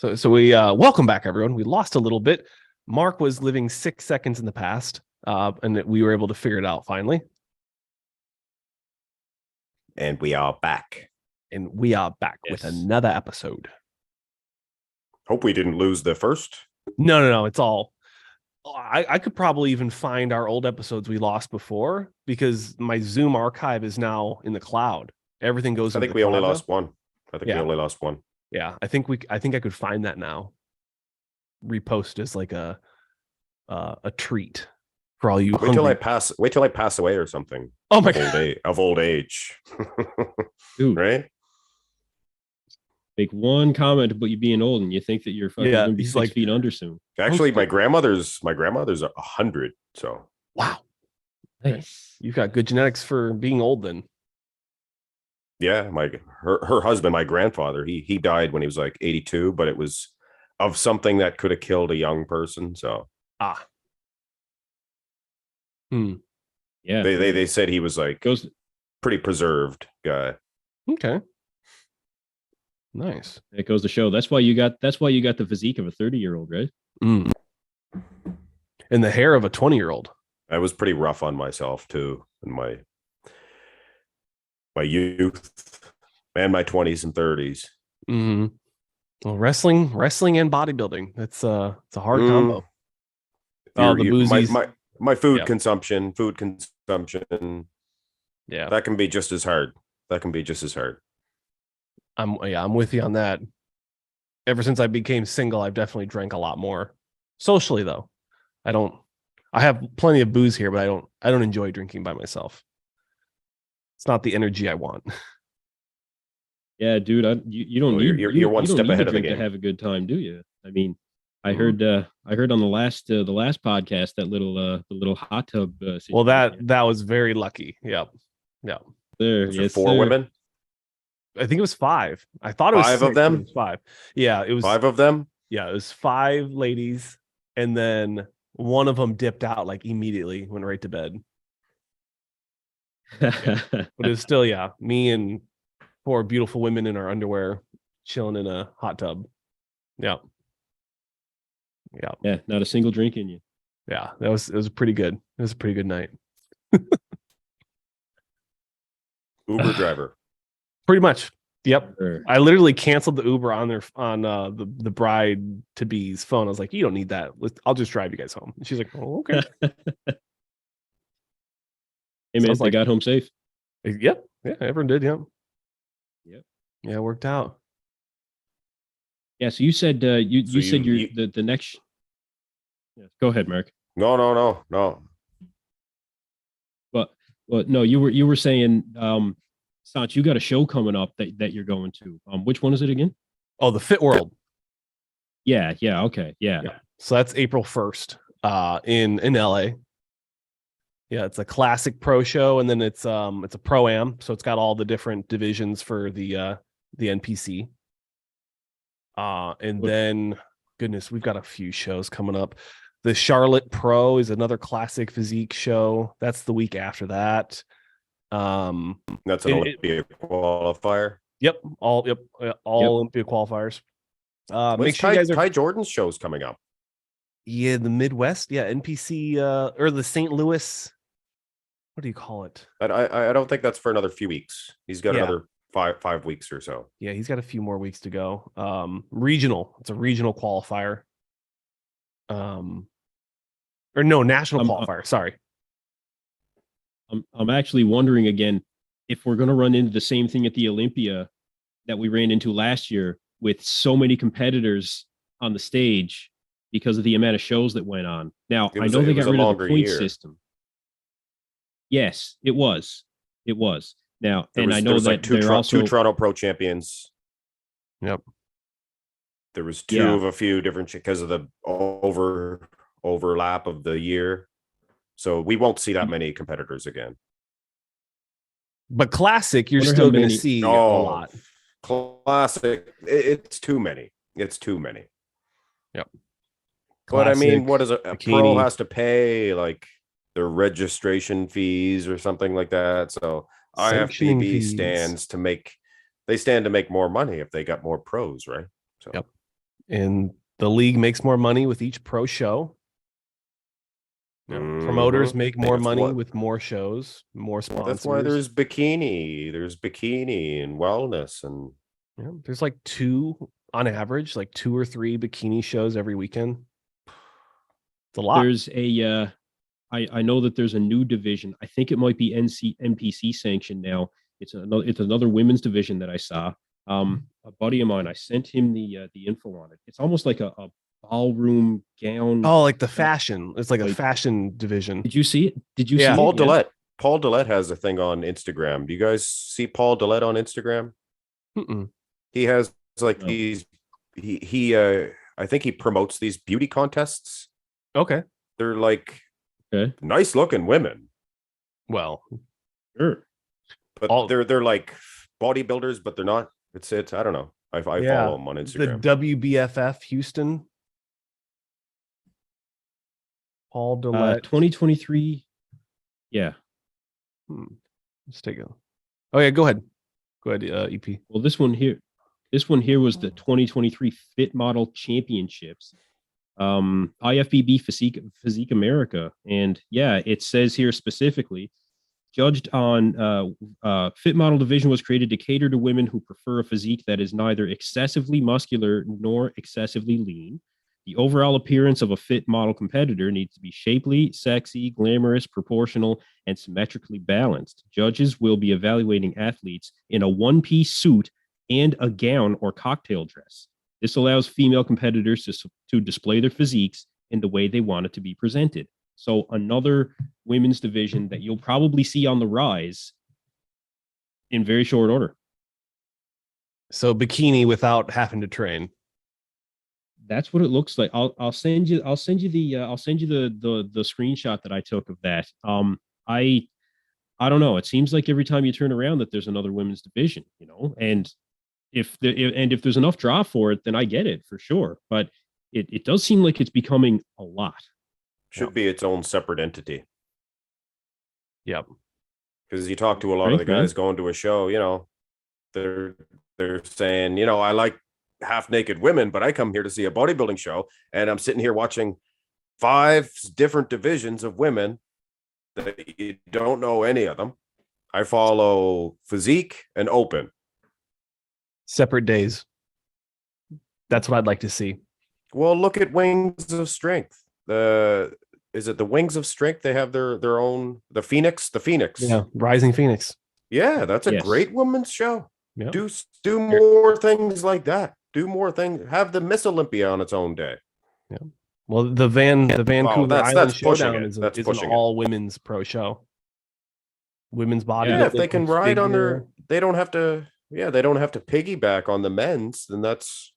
So we welcome back, everyone. We lost a little bit. Mark was living 6 seconds in the past, and we were able to figure it out finally. And we are back. And we are back with another episode. Hope we didn't lose the first. No. It's all. I could probably even find our old episodes we lost before because my Zoom archive is now in the cloud. Everything goes. I think we only lost one. We only lost one. Yeah, I think I could find that now. Repost as like a treat for all you. Wait till I pass away or something. Oh my god, of old age. Dude. Right? Make one comment about you being old, and you think that you're fucking gonna be 6 feet under soon. Actually, my grandmother's 100. So wow, nice. You've got good genetics for being old, then. Yeah, her husband, my grandfather, he died when he was like 82, but it was of something that could have killed a young person. So Yeah, they said he was like pretty preserved guy. Okay. Nice. It goes to show that's why you got the physique of a 30-year-old, right? And the hair of a 20-year-old. I was pretty rough on myself too in my youth and my 20s and 30s. Mm-hmm. Well, wrestling and bodybuilding. It's a hard combo. Oh, the boozies. My food consumption. Yeah. That can be just as hard. I'm with you on that. Ever since I became single, I've definitely drank a lot more. Socially, though, I have plenty of booze here, but I don't enjoy drinking by myself. It's not the energy I want. Yeah, dude, you don't need you're one step ahead of the game to have a good time, do you? I mean, I heard on the last podcast that the little hot tub situation. Well, that was very lucky. Yep. There, four women. I think it was 5. I thought it was 5 6, of them. It was 5. Yeah, it was 5 of them. Yeah, it was 5 ladies, and then one of them dipped out like immediately, went right to bed. But it was still me and 4 beautiful women in our underwear chilling in a hot tub. Yeah, not a single drink in you. Yeah, it was pretty good. It was a pretty good night. Uber driver. Pretty much. Yep. Sure. I literally canceled the Uber on the bride to be's phone. I was like, you don't need that. I'll just drive you guys home. And she's like, oh, okay. Hey man, they got home safe. Yep. Yeah, everyone did. Yep. Yeah, it worked out. Yeah. So you said you said the next. Yeah, go ahead, Mark. No. But no, you were saying Saunch, you got a show coming up that you're going to. Which one is it again? Oh, the Fit World. Yeah. Okay. Yeah. So that's April 1st in LA. Yeah, it's a classic pro show, and then it's a pro-am, so it's got all the different divisions for the NPC. Then goodness, we've got a few shows coming up. The Charlotte Pro is another classic physique show. That's the week after that. That's an Olympia qualifier. Yep, all Olympia qualifiers. Make sure you guys are. Ty Jordan's show's coming up. Yeah, the Midwest. Yeah, NPC or the St. Louis. What do you call it? I don't think that's for another few weeks. He's got another 5 weeks or so. Yeah, he's got a few more weeks to go. Regional. It's a regional qualifier. Or no, national qualifier. Sorry. I'm actually wondering again if we're going to run into the same thing at the Olympia that we ran into last year with so many competitors on the stage because of the amount of shows that went on. Now, I know they got rid of the point system. Yes, it was. Now, I know that there are also 2 Toronto Pro champions. Yep. There was 2 of a few different because of the overlap of the year. So we won't see that many competitors again. But classic, you're still going to see a lot. Classic, it's too many. Yep. Classic, but I mean, what is a pro has to pay like their registration fees or something like that? So IFBB stands to make more money if they got more pros, right? So. Yep. And the league makes more money with each pro show. Promoters make more money with more shows, more sponsors. That's why there's bikini and wellness, and there's like on average, like 2 or 3 bikini shows every weekend. It's a lot. There's a I know that there's a new division. I think it might be NPC sanctioned now. It's another women's division that I saw. A buddy of mine, I sent him the info on it. It's almost like a ballroom gown. Oh, like the fashion. It's like a fashion division. Did you see it? Did you see Paul it? Dillette? Paul Dillette has a thing on Instagram. Do you guys see Paul Dillette on Instagram? Mm-mm. He has like these. I think he promotes these beauty contests. Okay. They're like nice looking women. Well, sure. But they're like bodybuilders, but they're not. It's I don't know. I follow them on Instagram. The WBFF Houston. Paul Dillette. 2023. Yeah. Let's take a. Oh yeah, go ahead. Go ahead, EP. Well, this one here was the 2023 Fit Model Championships. IFBB Physique America. And yeah, it says here specifically, judged on Fit Model division was created to cater to women who prefer a physique that is neither excessively muscular nor excessively lean. The overall appearance of a fit model competitor needs to be shapely, sexy, glamorous, proportional, and symmetrically balanced. Judges will be evaluating athletes in a one-piece suit and a gown or cocktail dress. This allows female competitors to display their physiques in the way they want it to be presented. So another women's division that you'll probably see on the rise in very short order. So bikini without having to train. That's what it looks like. I'll send you the screenshot that I took of that. I don't know. It seems like every time you turn around that there's another women's division, and if there's enough draw for it, then I get it for sure. But it does seem like it's becoming a lot. Should be its own separate entity. Yep. Because you talk to a lot of the guys going to a show, they're saying, I like half naked women, but I come here to see a bodybuilding show, and I'm sitting here watching 5 different divisions of women that you don't know any of them. I follow physique and open. Separate days. That's what I'd like to see. Well, look at Wings of Strength. Is it the Wings of Strength? They have their own, the Phoenix. Yeah, Rising Phoenix. Yeah, that's a great women's show. Yep. Do more things like that. Do more things. Have the Miss Olympia on its own day. Yeah. Well, the Vancouver Island Showdown is an all women's pro show. Women's bodybuilding. Yeah, if they can ride on their, they don't have to. Yeah, they don't have to piggyback on the men's. Then that's,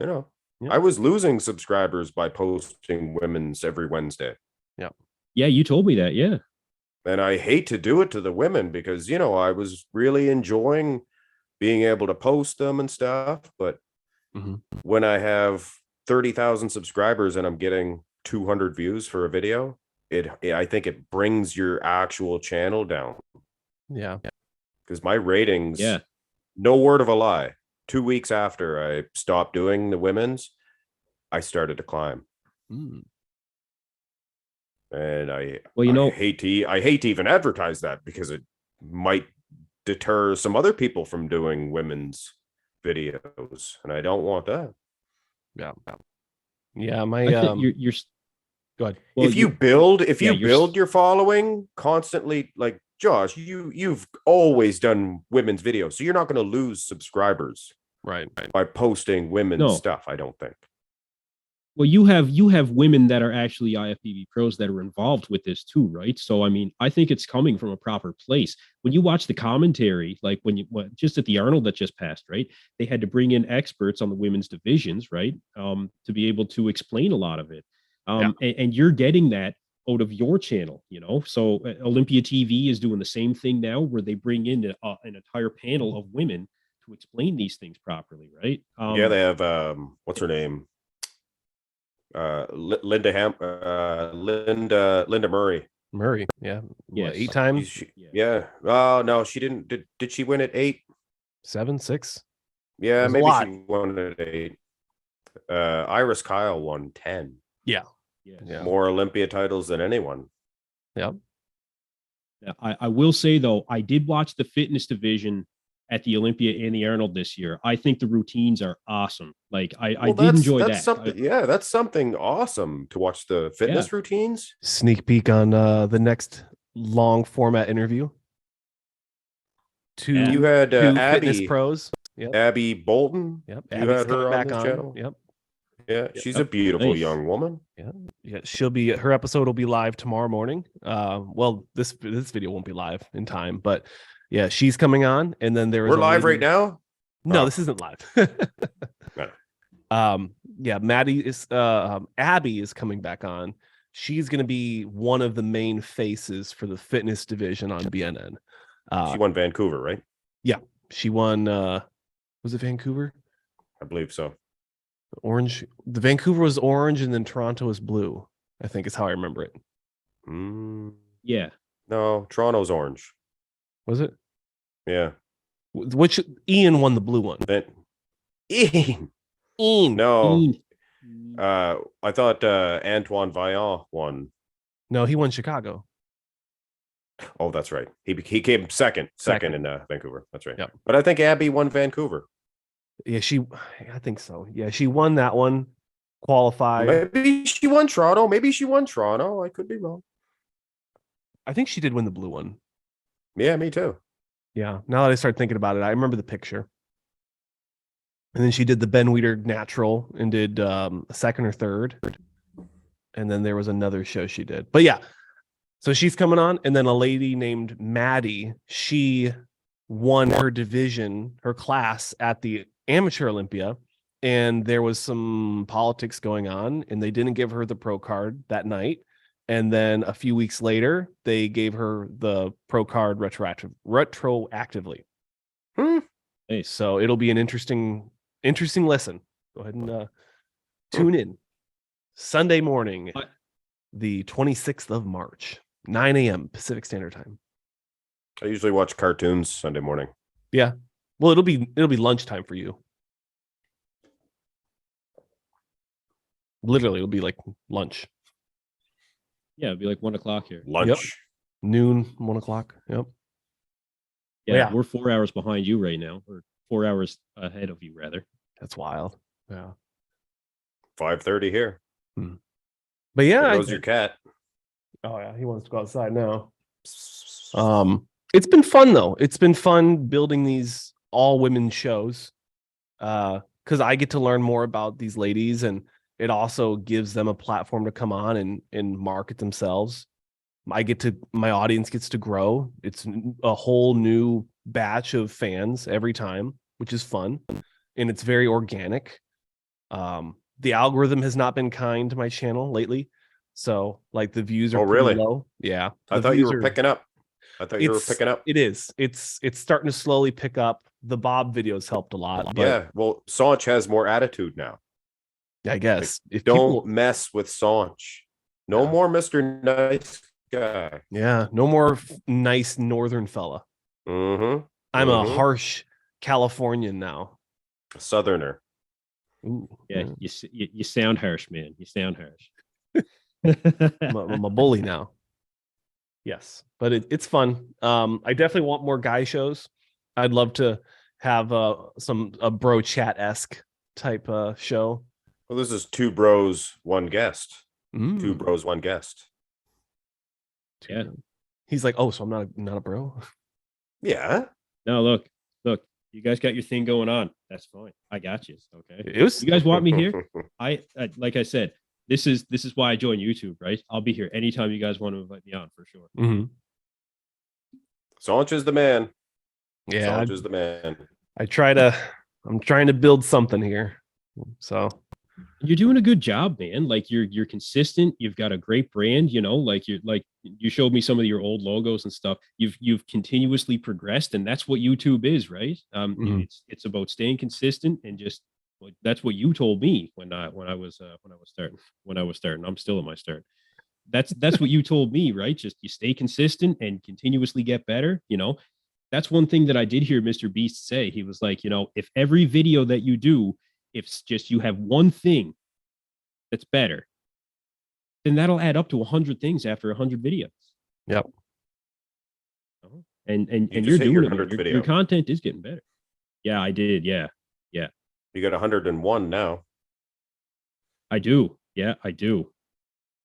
I was losing subscribers by posting women's every Wednesday. Yeah. Yeah, you told me that. Yeah. And I hate to do it to the women because, I was really enjoying being able to post them and stuff. But when I have 30,000 subscribers and I'm getting 200 views for a video, I think it brings your actual channel down. Yeah. Because my ratings, no word of a lie, 2 weeks after I stopped doing the women's, I started to climb. And I hate to even advertise that because it might deter some other people from doing women's videos, and I don't want that. Yeah, my you're go ahead. Well, if you build your following constantly, like Josh, you've always done women's videos, so you're not going to lose subscribers by posting women's stuff, I don't think. Well, you have women that are actually IFBB pros that are involved with this too, right? So, I mean, I think it's coming from a proper place. When you watch the commentary, like just at the Arnold that just passed, right? They had to bring in experts on the women's divisions, right? To be able to explain a lot of it. And you're getting that out of your channel, So Olympia TV is doing the same thing now, where they bring in an entire panel of women to explain these things properly, right? They have what's her name? Linda Murray. Yeah. Yes. 8 times. Oh no, she didn't. Did she win at 8? 7, 6? Yeah, maybe she won at 8. Iris Kyle won 10. Yeah. More Olympia titles than anyone. Yep. I will say though, I did watch the fitness division at the Olympia and the Arnold this year. I think the routines are awesome. Like I did enjoy that's that. Something, that's something awesome to watch the fitness routines. Sneak peek on the next long format interview. You had two Abby fitness pros. Yep. Abby Bolton. Yep. You Abby's had her back on this channel. Yep. Yeah, she's a beautiful young woman. Yeah, her episode will be live tomorrow morning. Well, this video won't be live in time, but yeah, she's coming on, and then we're live right now. No, this isn't live. No. Yeah, Abby is coming back on. She's going to be one of the main faces for the fitness division on BNN. She won Vancouver, right? Yeah, she won. Was it Vancouver? I believe so. Orange. The Vancouver was orange, and then Toronto was blue. I think is how I remember it. Yeah. No, Toronto's orange. Was it? Yeah. Which Ian won the blue one? Ian. No. Ian. I thought Antoine Vaillant won. No, he won Chicago. Oh, that's right. He came second in Vancouver. That's right. Yep. But I think Abby won Vancouver. Yeah, I think so. Yeah, she won that one. Qualified. Maybe she won Toronto. I could be wrong. I think she did win the blue one. Yeah, me too. Yeah. Now that I start thinking about it, I remember the picture. And then she did the Ben Weider natural and did a second or third. And then there was another show she did. But yeah. So she's coming on. And then a lady named Maddie, she won her division, her class at the Amateur Olympia. And there was some politics going on, and they didn't give her the pro card that night. And then a few weeks later, they gave her the pro card retroactively. Hey, so it'll be an interesting listen. Go ahead and tune in. Sunday morning, the 26th of March, 9 a.m. Pacific Standard Time. I usually watch cartoons Sunday morning. Yeah. Well, it'll be lunchtime for you. Literally, it'll be like lunch. Yeah, it'd be like 1 o'clock here. Lunch. Yep. Noon, 1 o'clock. Yep. Yeah, we're 4 hours behind you right now, or 4 hours ahead of you, rather. That's wild. Yeah. 5:30 here. But yeah, there goes your cat. Oh yeah, he wants to go outside now. It's been fun though. It's been fun building these all women shows, because I get to learn more about these ladies, and it also gives them a platform to come on and market themselves. My audience gets to grow. It's a whole new batch of fans every time, which is fun, and it's very organic. The algorithm has not been kind to my channel lately, so like the views are pretty low. Yeah, I thought you were picking up. It is. It's starting to slowly pick up. The Bob videos helped a lot. But yeah, well, Saunch has more attitude now. I guess if don't mess with Saunch. No more Mr. Nice Guy. Yeah, no more nice northern fella. I'm a harsh Californian now. Southerner. Ooh, yeah. You sound harsh, man. You sound harsh. I'm a bully now. Yes, but it's fun. I definitely want more guy shows. I'd love to have a bro chat-esque type show. Well, this is 2 bros, 1 guest. 2 bros, 1 guest. Yeah. He's like, oh, so I'm not a bro. Yeah. No, look. You guys got your thing going on. That's fine. I got you. Okay. You guys want me here? I like I said, this is why I joined YouTube, right? I'll be here anytime you guys want to invite me on, for sure. Saunch is the man. Yeah, Saunch is the man. I'm trying to build something here. So you're doing a good job, man. Like you're consistent. You've got a great brand, like you showed me some of your old logos and stuff. You've continuously progressed, and that's what YouTube is, right? It's about staying consistent, and just that's what you told me when I was starting. I'm still at my start. That's what you told me, right? Just you stay consistent and continuously get better. That's one thing that I did hear Mr. Beast say. He was like, if every video that you do if it's just you have one thing that's better, then that'll add up to 100 things after 100 videos. Yep. And You you're just hit doing your it, man. 100th Your video. content is getting better. Yeah, I did. Yeah. You got 101 now. I do. Yeah, I do.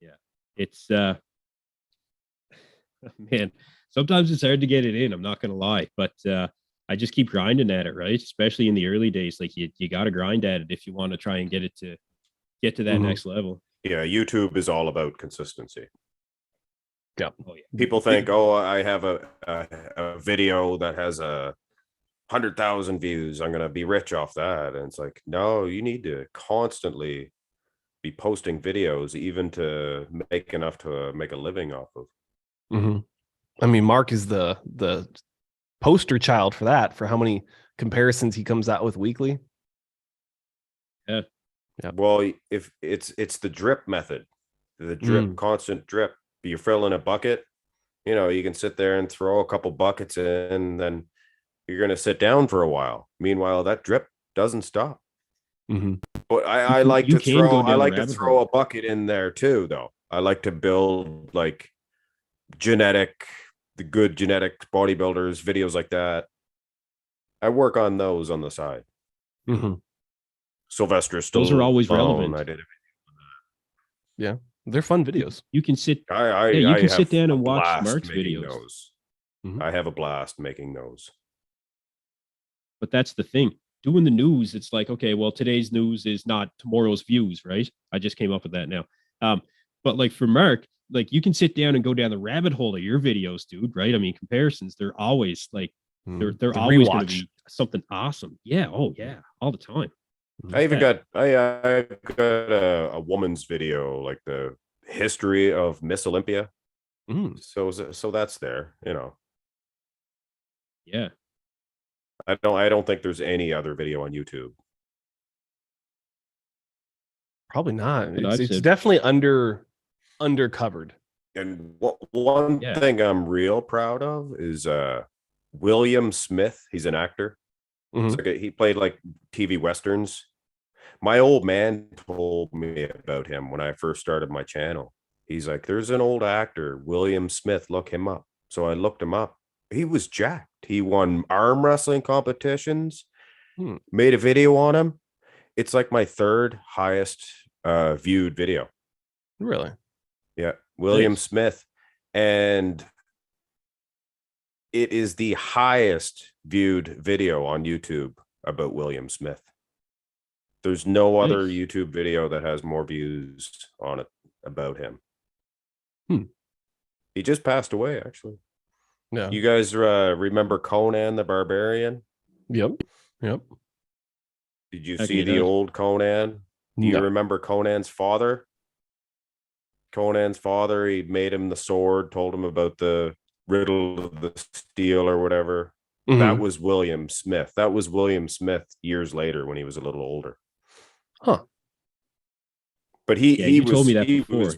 Yeah. It's man, sometimes it's hard to get it in, I'm not gonna lie. But I just keep grinding at it, right? Especially in the early days. Like you gotta grind at it if you want to try and get to that next level. Yeah, YouTube is all about consistency. Yeah. Oh yeah. People think, oh, I have a video that has 100,000 views, I'm gonna be rich off that. And it's like, no, you need to constantly be posting videos, even to make enough to make a living off of. I mean, Mark is the poster child for that, for how many comparisons he comes out with weekly. Yeah. Well, if it's the drip method, the drip, constant drip. You're filling a bucket, you can sit there and throw a couple buckets in, and then you're going to sit down for a while. Meanwhile, that drip doesn't stop. But I like to throw a bucket in there too, though. I like to build like the good genetic bodybuilders, videos like that. I work on those on the side. Sylvester Stallone. Those are always relevant. I did it. Yeah, they're fun videos. You can sit. You can sit down and watch Mark's videos. Those. I have a blast making those. But that's the thing. Doing the news, it's like, okay, well, today's news is not tomorrow's views, right? I just came up with that now. But like for Mark, like you can sit down and go down the rabbit hole of your videos, dude, right? I mean, comparisons, they're always like, they're always going to be something awesome. Yeah. Oh yeah. All the time. I even got I got a woman's video, like the history of Miss Olympia. So that's there, Yeah. I don't think there's any other video on YouTube. Probably not. It's definitely undercovered. And one thing I'm real proud of is William Smith. He's an actor. He played like TV westerns. My old man told me about him when I first started my channel. He's like, there's an old actor, William Smith, look him up. So I looked him up. He was jacked. He won arm wrestling competitions, made a video on him. It's like my third highest viewed video. Really? Yeah. William Smith. And it is the highest viewed video on YouTube about William Smith. There's no other YouTube video that has more views on it about him. He just passed away, actually. Yeah. You guys remember Conan the Barbarian? Yep. Did you see the old Conan? Do you remember Conan's father? Conan's father, he made him the sword, told him about the riddle of the steel or whatever. That was William Smith. That was William Smith years later when he was a little older. Huh. But he was, told me that before.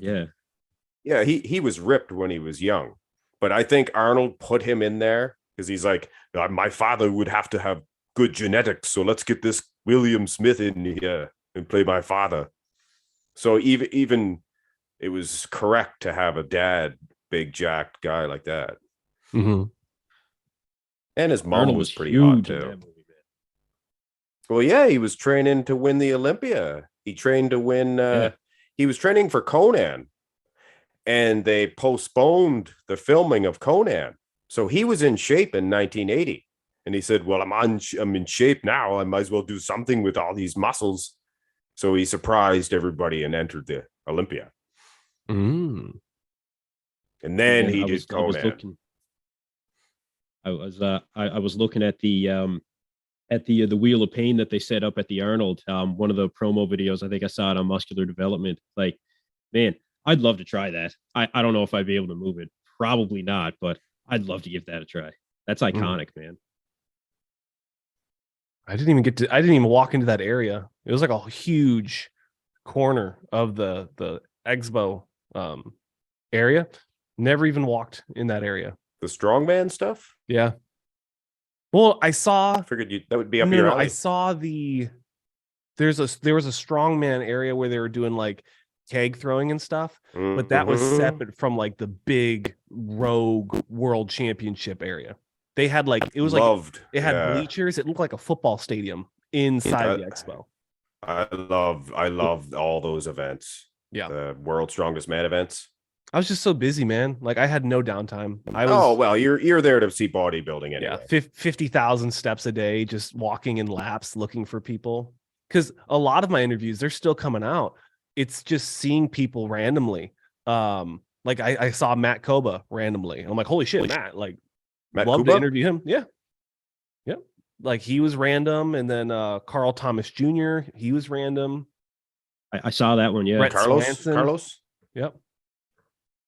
He was ripped when he was young. But I think Arnold put him in there because he's like, my father would have to have good genetics, so let's get this William Smith in here and play my father. So even it was correct to have a dad, big jacked guy like that. And his mom Arnold was pretty hot too. Well, yeah, he was training to win the Olympia. He trained to win. He was training for Conan, and they postponed the filming of Conan. So he was in shape in 1980, and he said, "Well, I'm in shape now. I might as well do something with all these muscles." So he surprised everybody and entered the Olympia. And then he did Conan. I was looking at the Wheel of Pain that they set up at the Arnold, one of the promo videos. I think I saw it on Muscular Development. Like, man, I'd love to try that. I don't know if I'd be able to move it. Probably not, but I'd love to give that a try. That's iconic, man. I didn't even walk into that area. It was like a huge corner of the expo area. Never even walked in that area. The strongman stuff? Yeah. Well, I figured that would be up your alley. I saw the there was a strongman area where they were doing like keg throwing and stuff, but that was Mhm. separate from like the big rogue world championship area. They had like it was like Loved. it had Yeah. bleachers. It looked like a football stadium inside the That- expo. I loved all those events. Yeah. The World's Strongest Man events. I was just so busy, man. Like I had no downtime. I was Oh well, you're there to see bodybuilding anyway. 50,000 steps a day, just walking in laps, looking for people. Because a lot of my interviews, they're still coming out. It's just seeing people randomly. Like I saw Matt Koba randomly. I'm like, holy shit, Matt! Like, Matt love to Kuba? interview him. Yeah, yeah. Like he was random, and then Carl Thomas Jr. He was random. I saw that one. Yeah. Brett Carlos. Swanson. Carlos. Yep.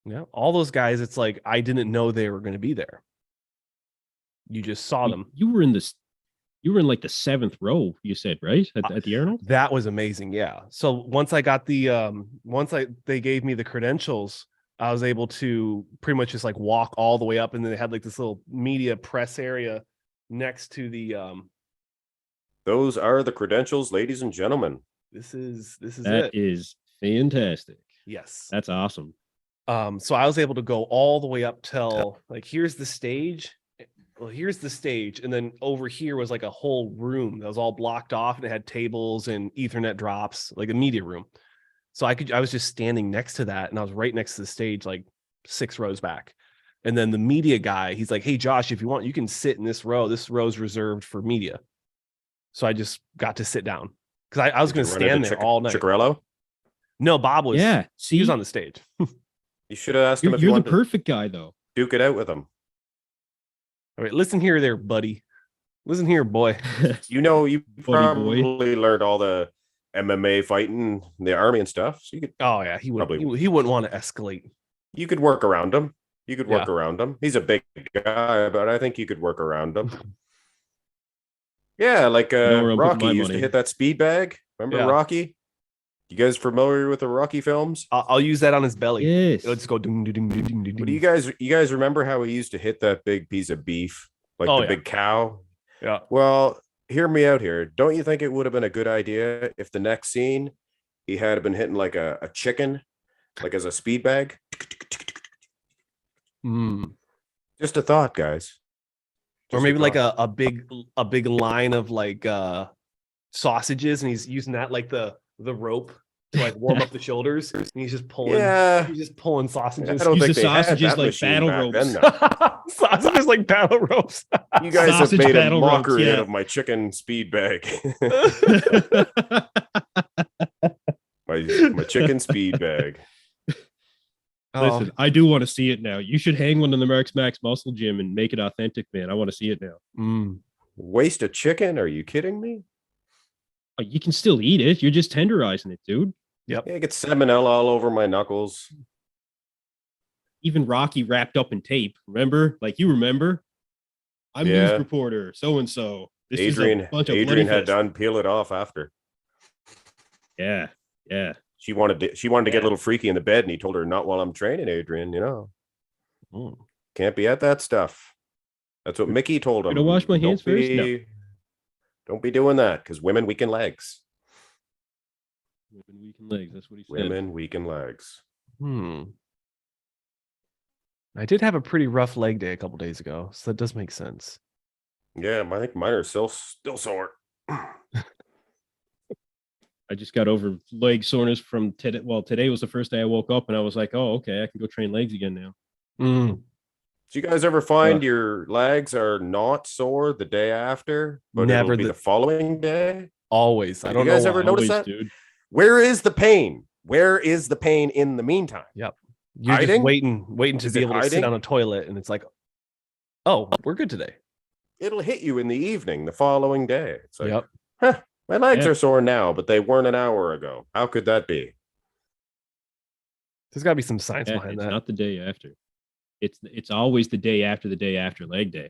Yeah, all those guys. It's like I didn't know they were going to be there. You just saw them. You were in this. You were in like the 7th row. You said right at the Arnold. That was amazing. Yeah. So once I got the they gave me the credentials, I was able to pretty much just like walk all the way up, and then they had like this little media press area next to the Those are the credentials, ladies and gentlemen. This is That it. is fantastic. Yes. That's awesome. So I was able to go all the way up till like here's the stage. Well, here's the stage, and then over here was like a whole room that was all blocked off, and it had tables and Ethernet drops, like a media room. So I was just standing next to that, and I was right next to the stage, like 6 rows back. And then the media guy, he's like, "Hey, Josh, if you want, you can sit in this row. This row's reserved for media." So I just got to sit down because I was going to stand there all night. Chicarello? No, Bob was. Yeah. See, he was on the stage. You should have asked him you're, if you're you the wanted perfect guy, though. to duke it out with him. All right, listen here, there, buddy. Listen here, boy. You know, you Buddy boy. probably learned all the MMA fighting in the army and stuff. So you could Oh yeah, he would. Probably. He wouldn't want to escalate. you could work around him. You could work Yeah. around him. He's a big guy, but I think you could work around him. Yeah, like know where I'm putting Rocky my used to money. hit that speed bag. Remember Yeah. Rocky? You guys familiar with the Rocky films? I'll use that on his belly. Yes. It'll just go ding ding ding ding ding ding. But do you guys remember how he used to hit that big piece of beef, like Oh, the yeah. big cow? Yeah. Well, hear me out here. Don't you think it would have been a good idea if the next scene he had been hitting like a chicken, like as a speed bag? Mm. Just a thought, guys. Or Just maybe like thought. a big line of like sausages, and he's using that like the rope to like warm up the shoulders, and he's just pulling. Yeah. He's just pulling sausages. I don't Use think the they had sausages that like machine battle back ropes. then, though. Sausages like battle ropes. You guys have Sausage made a battle ropes, mockery out yeah. of my chicken speed bag. my chicken speed bag. Listen, I do want to see it now. You should hang one in the Marx Max Muscle Gym and make it authentic, man. I want to see it now. Mm. Waste a chicken? Are you kidding me? Oh, you can still eat it. You're just tenderizing it, dude. Yeah, I get salmonella all over my knuckles. Even Rocky wrapped up in tape. Remember? Like you remember? I'm Yeah. news reporter, so and so. This Adrian is a bunch of Adrian bloody had to unpeel it off after. Yeah, yeah. She wanted to get a little freaky in the bed, and he told her, "Not while I'm training, Adrian. You know, Mm. can't be at that stuff." That's what Mickey told him. Gonna wash my hands Don't first? No. be- Don't be doing that because women weaken legs. Women weaken legs. That's what he said. Women weaken legs. I did have a pretty rough leg day a couple days ago, so that does make sense. Yeah, I think mine are still sore. I just got over leg soreness from today. Well, today was the first day I woke up and I was like, oh, okay, I can go train legs again now. Mm. Do you guys ever find your legs are not sore the day after, but Never it'll be the following day? Always. I You don't guys know. ever why. notice Always, that? dude. Where is the pain? Where is the pain in the meantime? Yep. You're Hiding? just waiting to Is be it able to sit hiding? on a toilet, and it's like, oh, we're good today. It'll hit you in the evening the following day. It's like, Yep. huh, my legs Yeah. are sore now, but they weren't an hour ago. How could that be? There's got to be some science Yeah, behind it's that. not the day after. It's always the day after leg day.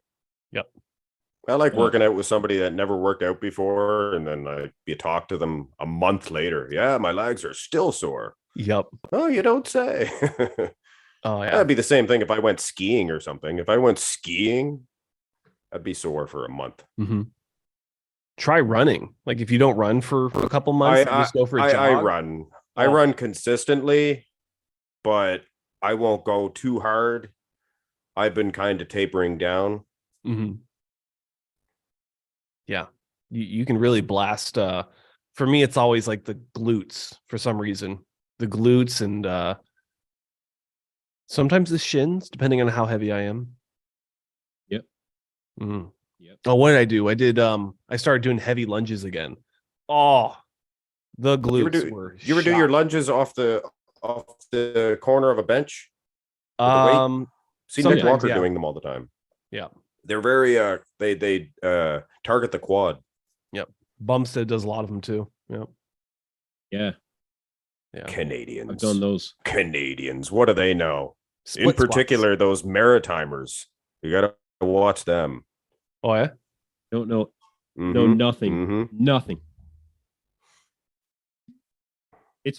I like Yeah. working out with somebody that never worked out before, and then you talk to them a month later. Yeah, my legs are still sore. Yep. Oh, you don't say. Oh yeah. That'd be the same thing if I went skiing or something. If I went skiing, I'd be sore for a month. Mm-hmm. Try running. Like if you don't run for a couple months, just go for a jog. I run. I run consistently, but I won't go too hard. I've been kind of tapering down. Mm-hmm. Yeah, you can really blast. For me, it's always like the glutes for some reason. The glutes and sometimes the shins, depending on how heavy I am. Yep. Mm. Yep. Oh, what did I do? I did. I started doing heavy lunges again. Oh, the glutes were. You ever do your lunges off the corner of a bench? With a weight? See Nick Walker doing them all the time. Yeah. They're very they target the quad. Yep. Bumstead does a lot of them too. Yep. Yeah. Yeah. Canadians. I've done those. Canadians. What do they know? Split in particular, those Maritimers. You gotta watch them. Oh yeah. Don't know. Know nothing. Nothing. It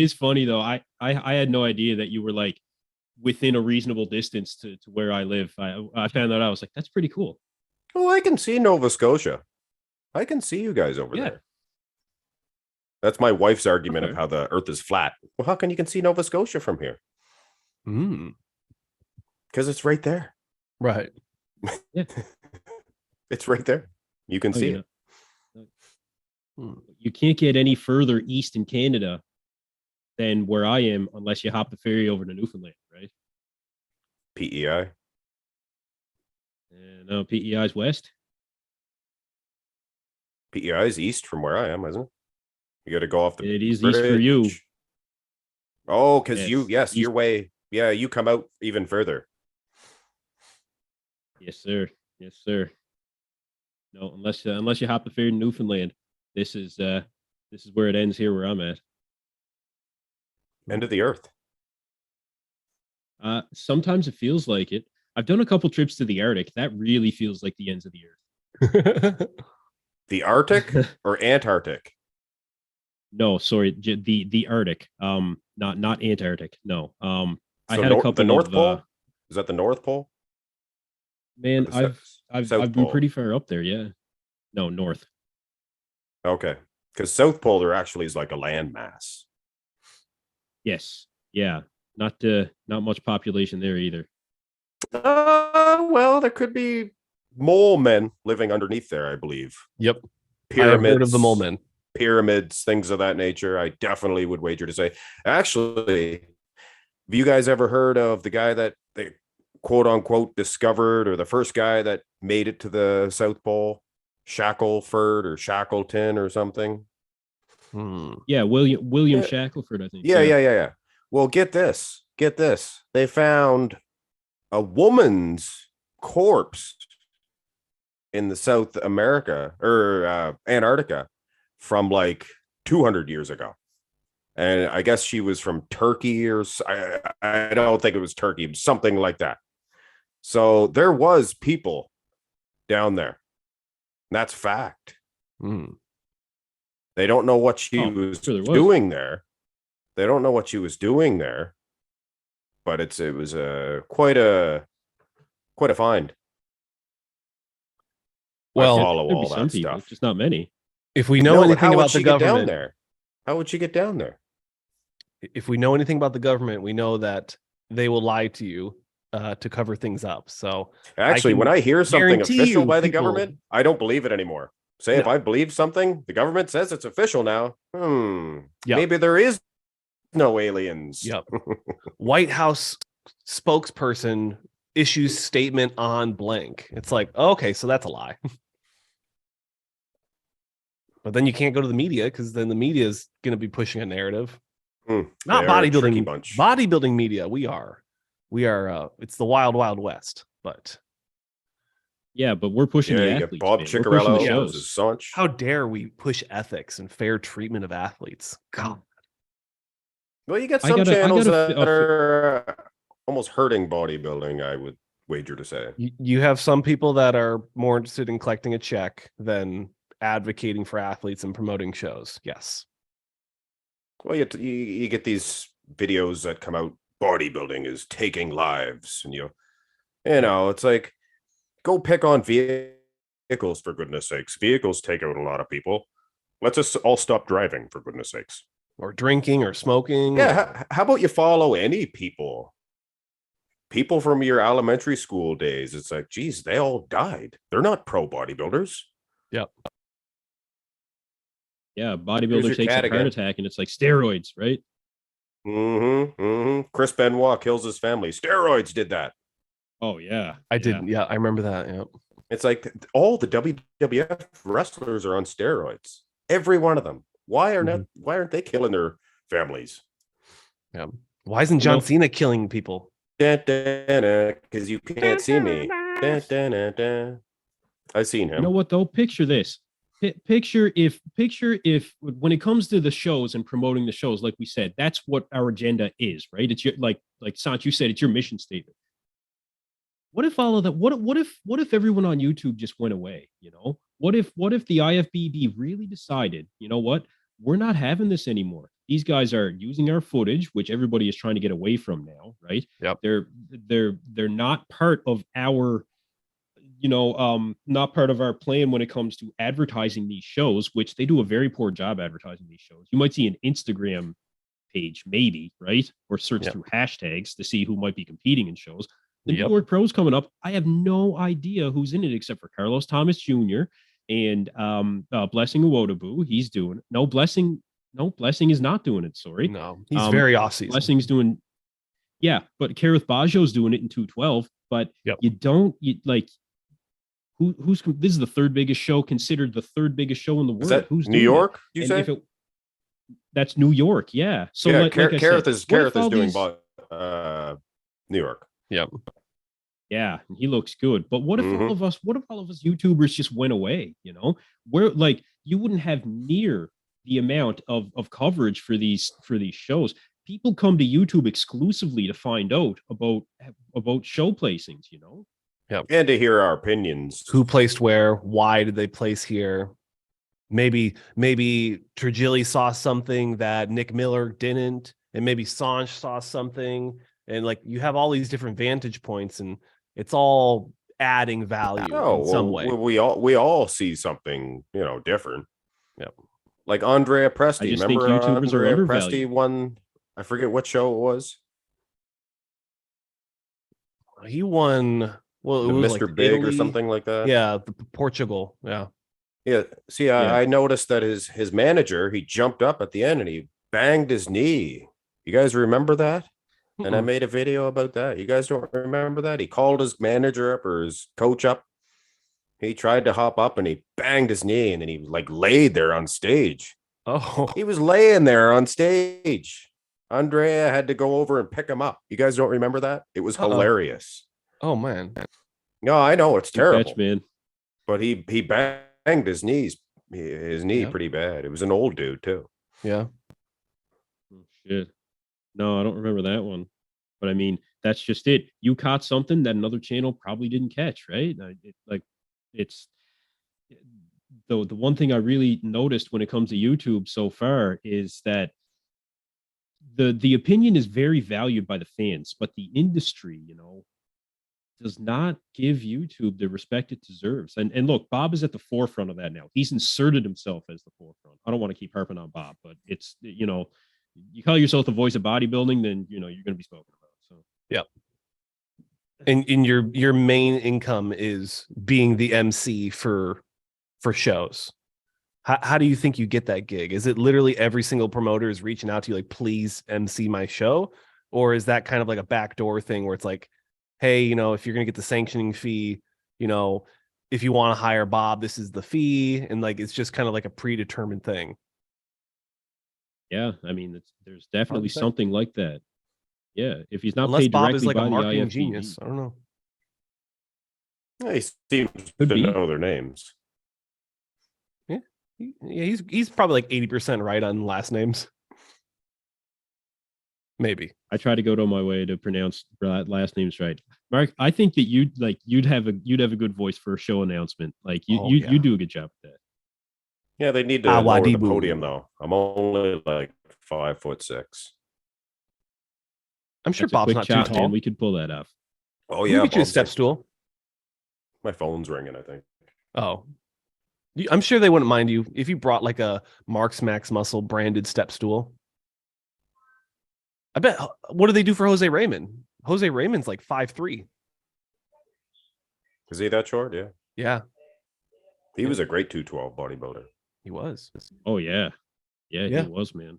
is funny though. I had no idea that you were like within a reasonable distance to where I live. I found that out. I was like, that's pretty cool. Oh, I can see Nova Scotia. I can see you guys over there. That's my wife's argument of how the earth is flat. Well, how can you see Nova Scotia from here? Because it's right there. Right. Yeah. It's right there. You can see it. You can't get any further east in Canada than where I am unless you hop the ferry over to Newfoundland, right? PEI. No, PEI is west. PEI is east from where I am, isn't it? You got to go off the. It is east for you. Oh, because you're way. Yeah, you come out even further. Yes, sir. Yes, sir. No, unless you hop the ferry to Newfoundland, this is where it ends here where I'm at. End of the earth. Sometimes it feels like it. I've done a couple trips to the Arctic. That really feels like the ends of the earth. The Arctic or Antarctic? No, sorry, the Arctic. Not Antarctic. No. I So had a couple. The North Pole? Is that the North Pole? Man, I've been pretty far up there. Yeah. No, north. Okay, because South Pole there actually is like a landmass. Yes. Yeah. Not much population there either. Well, there could be mole men living underneath there, I believe. Yep. Pyramids. I have heard of the mole men. Pyramids, things of that nature. I definitely would wager to say. Actually, have you guys ever heard of the guy that they quote unquote discovered, or the first guy that made it to the South Pole? Shackelford or Shackleton or something? Yeah, William Shackelford, I think. Yeah. Well, get this. They found a woman's corpse in the South America or Antarctica from like 200 years ago. And I guess she was from Turkey or I don't think it was Turkey, something like that. So there was people down there. That's fact. They don't know what she was doing there. They don't know what she was doing there, but it was quite a find. Well, I follow all that people, stuff. just not many. If we know anything about the government, how would she get down there? If we know anything about the government, we know that they will lie to you to cover things up. So actually, when I hear something official by the government, I don't believe it anymore. If I believe something, the government says it's official now. Maybe there is no aliens. Yep. White House spokesperson issues statement on blank. It's like, okay, so that's a lie. But then you can't go to the media because then the media is going to be pushing a narrative. Not bodybuilding. Bodybuilding media. We are. It's the wild, wild west. But yeah, but we're pushing the athletes. Bob Ciccarello versus Saunch. How dare we push ethics and fair treatment of athletes? God. Well, you get some channels that are almost hurting bodybuilding, I would wager to say. You have some people that are more interested in collecting a check than advocating for athletes and promoting shows. Yes. Well, you get these videos that come out, bodybuilding is taking lives, and you know, it's like, go pick on Vietnam vehicles, for goodness sakes. Vehicles take out a lot of people. Let's just all stop driving, for goodness sakes. Or drinking or smoking. Yeah. How about you follow any people? People from your elementary school days. It's like, geez, they all died. They're not pro bodybuilders. Yep. Yeah, bodybuilder takes a heart attack and it's like steroids, right? Chris Benoit kills his family. Steroids did that. Oh yeah. I did. Yeah, I remember that. Yeah. It's like all the WWF wrestlers are on steroids. Every one of them. Why aren't they killing their families? Yeah. Why isn't John Cena killing people? Because you can't see me. I've seen him. You know what though? Picture this. Picture if when it comes to the shows and promoting the shows, like we said, that's what our agenda is, right? It's your like Saunch, you said, it's your mission statement. What if all of that? What if everyone on YouTube just went away? You know, what if the IFBB really decided, you know what, we're not having this anymore. These guys are using our footage, which everybody is trying to get away from now, right? Yep. They're not part of our, not part of our plan when it comes to advertising these shows, which they do a very poor job advertising these shows. You might see an Instagram page, maybe, right? Or search through hashtags to see who might be competing in shows. The New York Pros coming up, I have no idea who's in it except for Carlos Thomas Jr. and Blessing Uwodabu. He's doing it. No, Blessing is not doing it. Sorry. No, he's very off-season. Blessing's doing, but Kareth Bajo's doing it in 212. But who's this is the third biggest show, considered the third biggest show in the world. Is that who's New York? You say that's New York? Yeah. So Kareth is doing New York. Yep. Yeah, he looks good. But what if all of us YouTubers just went away? You know, where like you wouldn't have near the amount of coverage for these shows. People come to YouTube exclusively to find out about show placings, you know? Yeah. And to hear our opinions. Who placed where? Why did they place here? Maybe Trigili saw something that Nick Miller didn't, and maybe Saunch saw something. And like you have all these different vantage points, and it's all adding value in some way. We all see something, different. Yep. Like Andrea Presti. Remember YouTubers Andrea Presti won? I forget what show it was. He won. Well, it was Mr. like Big Italy, or something like that. Yeah, Portugal. Yeah. Yeah. See, I noticed that his manager, he jumped up at the end and he banged his knee. You guys remember that? And I made a video about that. You guys don't remember that? He called his manager up or his coach up. He tried to hop up and he banged his knee, and then he like laid there on stage. Oh, he was laying there on stage. Andrea had to go over and pick him up. You guys don't remember that? It was hilarious. Oh man. No, I know it's terrible, catch, man. But he banged his knee pretty bad. It was an old dude too. Yeah. Oh, shit. No, I don't remember that one. But I mean, that's just it. You caught something that another channel probably didn't catch, right? It's the one thing I really noticed when it comes to YouTube so far is that the opinion is very valued by the fans, but the industry, does not give YouTube the respect it deserves. And look, Bob is at the forefront of that now. He's inserted himself as the forefront. I don't want to keep harping on Bob, but it's, you call yourself the voice of bodybuilding, then you're going to be spoken about. So And your main income is being the MC for shows. How do you think you get that gig? Is it literally every single promoter is reaching out to you like, please MC my show? Or is that kind of like a backdoor thing where it's like, hey, if you're going to get the sanctioning fee, if you want to hire Bob, this is the fee. And like, it's just kind of like a predetermined thing. Yeah, I mean, there's definitely something like that. Yeah, if he's not Unless paid Bob directly is like by a marketing the IFBB, genius. I don't know. Yeah, he seems to know their names. Yeah, he's probably like 80% right on last names. Maybe. I try to go to my way to pronounce last names right. Mark, I think that you'd have a good voice for a show announcement. Like you do a good job with that. Yeah, they need to lower the podium though. I'm only like 5'6". I'm sure Bob's not too tall. Man. We could pull that off. Oh yeah, get you a step stool. My phone's ringing, I think. Oh, I'm sure they wouldn't mind you if you brought like a Marx Max Muscle branded step stool. I bet. What do they do for Jose Raymond? Jose Raymond's like 5'3". Is he that short? Yeah. Yeah, He was a great 212 bodybuilder. he was. Oh yeah. Yeah, Yeah. he was, man.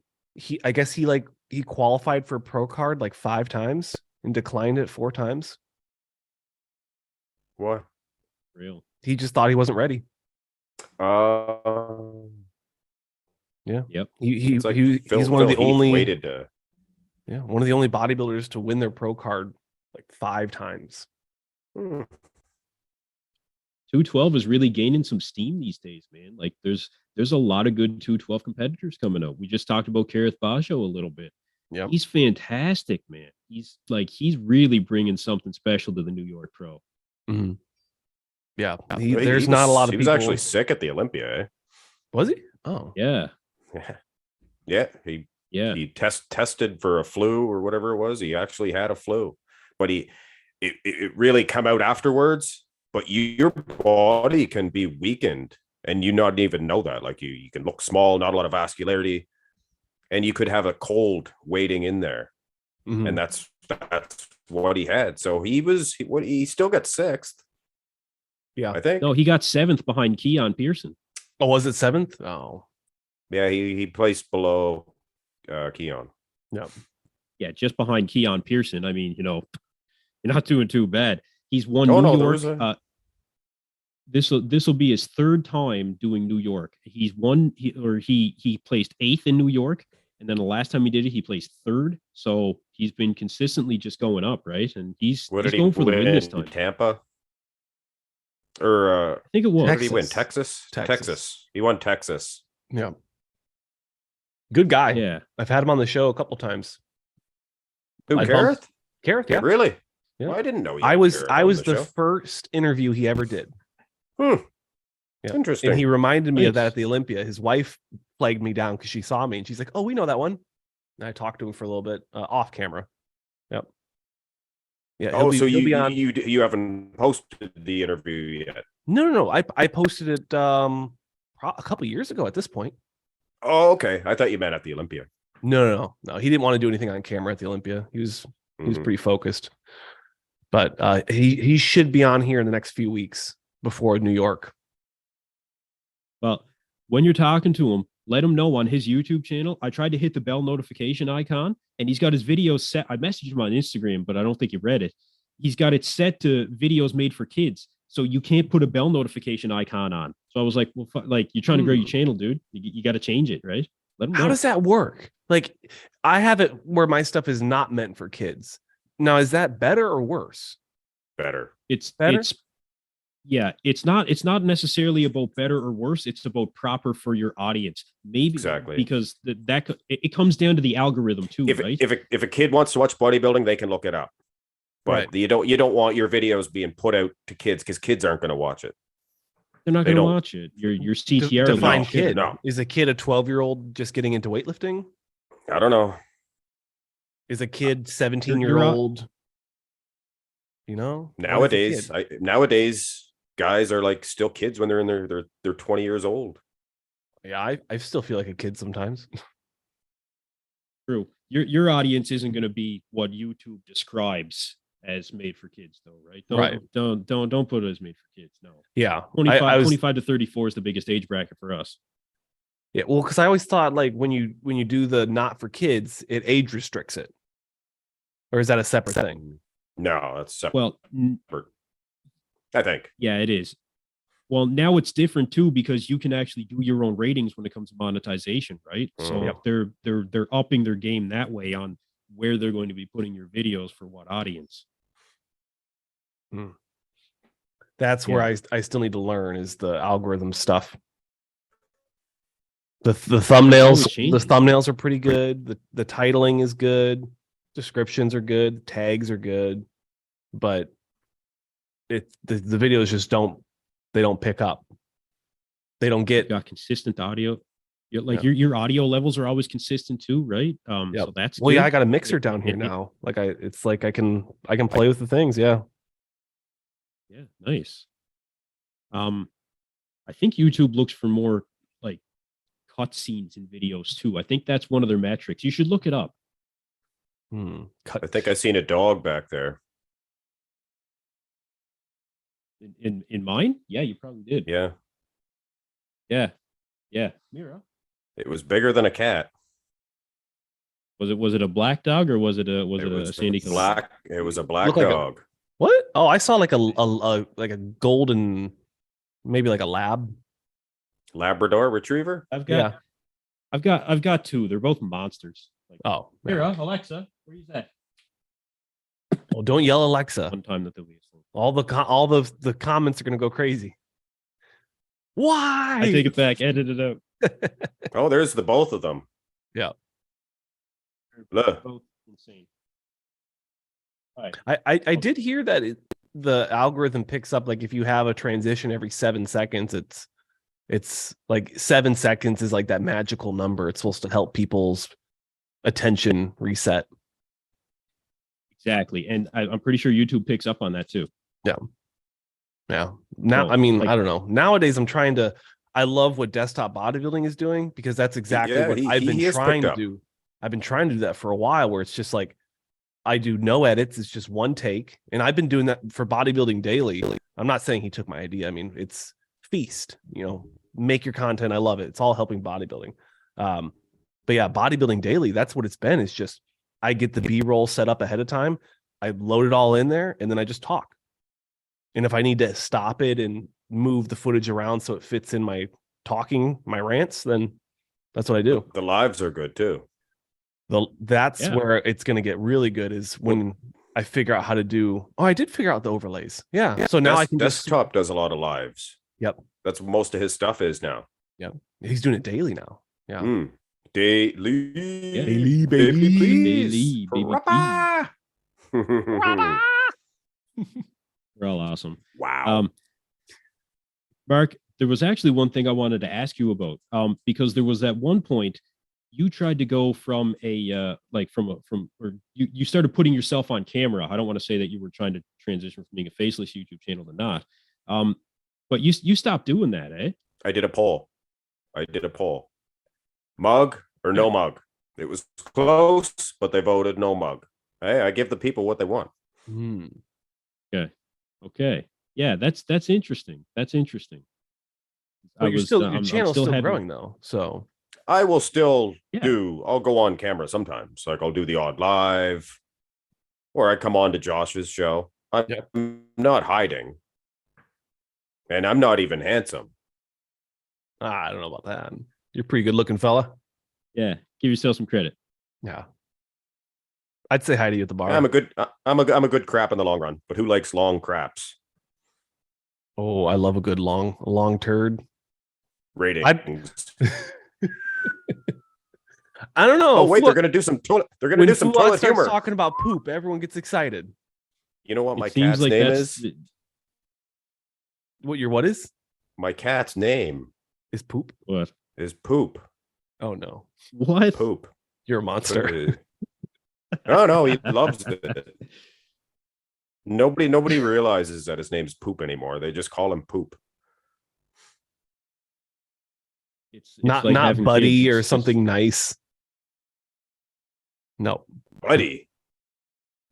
I guess he qualified for pro card like 5 times and declined it 4 times. What? Real. He just thought he wasn't ready. Yeah. Yep. He's one of the only waited one of the only bodybuilders to win their pro card like 5 times. 212 is really gaining some steam these days, man. Like there's a lot of good 212 competitors coming up. We just talked about Kareth Bajo a little bit. Yeah. He's fantastic, man. He's really bringing something special to the New York Pro. Mm-hmm. Yeah. There's not a lot of people. He was actually sick at the Olympia, eh? Was he? Oh. Yeah. Yeah. He tested for a flu or whatever it was. He actually had a flu, but it really come out afterwards. But your body can be weakened and you not even know that. Like you can look small, not a lot of vascularity, and you could have a cold waiting in there. Mm-hmm. And that's what he had. So he still got 6th. Yeah. I think. No, he got 7th behind Keon Pearson. Oh, was it 7th? Oh. Yeah, he placed below Keon. Yeah. Yeah, just behind Keon Pearson. I mean, you're not doing too bad. He's won New York. This will be his 3rd time doing New York. He placed 8th in New York, and then the last time he did it, he placed 3rd. So he's been consistently just going up, right? And he's going for the win this time. Tampa, or I think it was. Did he win Texas? He won Texas. Yeah. Good guy. Yeah, I've had him on the show a couple times. Who, Kareth? Kareth, yeah. Really? Yeah. Well, I didn't know. I was the first interview he ever did. Yeah. Interesting. And he reminded me of that at the Olympia. His wife flagged me down because she saw me and she's like, "Oh, we know that one." And I talked to him for a little bit off camera. Yep. Yeah. Oh, so you haven't posted the interview yet? No. I posted it a couple years ago at this point. Oh, okay. I thought you meant at the Olympia. No. He didn't want to do anything on camera at the Olympia. He was pretty focused. But he should be on here in the next few weeks before New York. Well, when you're talking to him, let him know on his YouTube channel. I tried to hit the bell notification icon, and he's got his videos set. I messaged him on Instagram, but I don't think he read it. He's got it set to videos made for kids, so you can't put a bell notification icon on. So I was like, well, you're trying to grow your channel, dude. You got to change it, right? Let him know. How does that work? Like, I have it where my stuff is not meant for kids. Now, is that better or worse? Better. It's better. It's not necessarily about better or worse. It's about proper for your audience. Maybe exactly because it comes down to the algorithm too, right? If a kid wants to watch bodybuilding, they can look it up. But you don't want your videos being put out to kids because kids aren't going to watch it. They're not going to watch it. Your CTR. Define kid. No. Is a kid a 12-year-old just getting into weightlifting? I don't know. Is a kid 17-year-old? Nowadays guys are like still kids when they're in they're 20 years old. Yeah, I still feel like a kid sometimes. True. Your audience isn't going to be what YouTube describes as made for kids, though, right? Don't put it as made for kids. No. Yeah, 25 to 34 is the biggest age bracket for us. Yeah, well, because I always thought like when you do the not for kids, it age restricts it, or is that a separate thing? No, that's separate. Well, I think. Yeah, it is. Well, now it's different too because you can actually do your own ratings when it comes to monetization, right? So they're upping their game that way on where they're going to be putting your videos for what audience. That's where I still need to learn is the algorithm stuff. The thumbnails are pretty good. The titling is good. Descriptions are good. Tags are good, but the videos just don't pick up. They don't get consistent audio. Your audio levels are always consistent too, right? So that's well, yeah. I got a mixer down here now. It's like I can play with the things. Yeah. Yeah, nice. I think YouTube looks for more like cut scenes in videos too. I think that's one of their metrics. You should look it up. I think I seen a dog back there. In mine? Yeah, you probably did. Yeah. Yeah. Mira. It was bigger than a cat. Was it a black dog or was it a Sandy black? It was a black Looked like dog. What? Oh, I saw like a golden, maybe like a Labrador retriever. I've got two. They're both monsters. Like, Oh, Mira, Alexa, where you at? Well, don't yell, Alexa. One time that they'll be asleep. All the comments are gonna go crazy. Why? I take it back. Edit it out. Oh, there's the both of them. Yeah. Look. Both insane. All right. I did hear that the algorithm picks up like if you have a transition every 7 seconds, it's like 7 seconds is like that magical number. It's supposed to help people's attention reset. Exactly, and I'm pretty sure YouTube picks up on that too. Yeah. Now, So, I mean, like, I don't know. Nowadays, I love what desktop bodybuilding is doing because that's exactly what I've been trying to do. I've been trying to do that for a while where it's just like, I do no edits. It's just one take. And I've been doing that for Bodybuilding Daily. I'm not saying he took my idea. I mean, it's feast, make your content. I love it. It's all helping bodybuilding. But yeah, Bodybuilding Daily, that's what it's been. It's just, I get the B-roll set up ahead of time. I load it all in there and then I just talk. And if I need to stop it and move the footage around so it fits in my talking, my rants, then that's what I do. The lives are good too. That's where it's going to get really good is when I figure out how to do. Oh, I did figure out the overlays. Yeah. So now I can desktop does a lot of lives. Yep. That's what most of his stuff is now. Yep. He's doing it daily now. Yeah. Daily. Daily, baby. Daily, baby. Rappa. We're all awesome. Wow. Mark, there was actually one thing I wanted to ask you about. Because there was at one point you tried to go from a you started putting yourself on camera. I don't want to say that you were trying to transition from being a faceless YouTube channel to not. But you stopped doing that, eh? I did a poll. Mug or no mug. It was close, but they voted no mug. Hey, I give the people what they want. Okay. Yeah, that's interesting. That's interesting. But your channel's still growing though. So I will still I'll go on camera sometimes. Like I'll do the odd live or I come on to Josh's show. I'm not hiding. And I'm not even handsome. I don't know about that. You're a pretty good looking fella. Yeah. Give yourself some credit. Yeah. I'd say hi to you at the bar. I'm a good crap in the long run, but who likes long craps? Oh, I love a good long turd. Rating. I don't know. Oh wait, they're gonna do some toilet. They're gonna do some toilet humor. Talking about poop, everyone gets excited. You know what my cat's name is? What is? My cat's name is Poop. What is Poop? Oh no! What Poop? You're a monster. No, he loves it. Nobody realizes that his name's Poop anymore. They just call him Poop. It's not like Buddy kids. Or something nice. No, Buddy.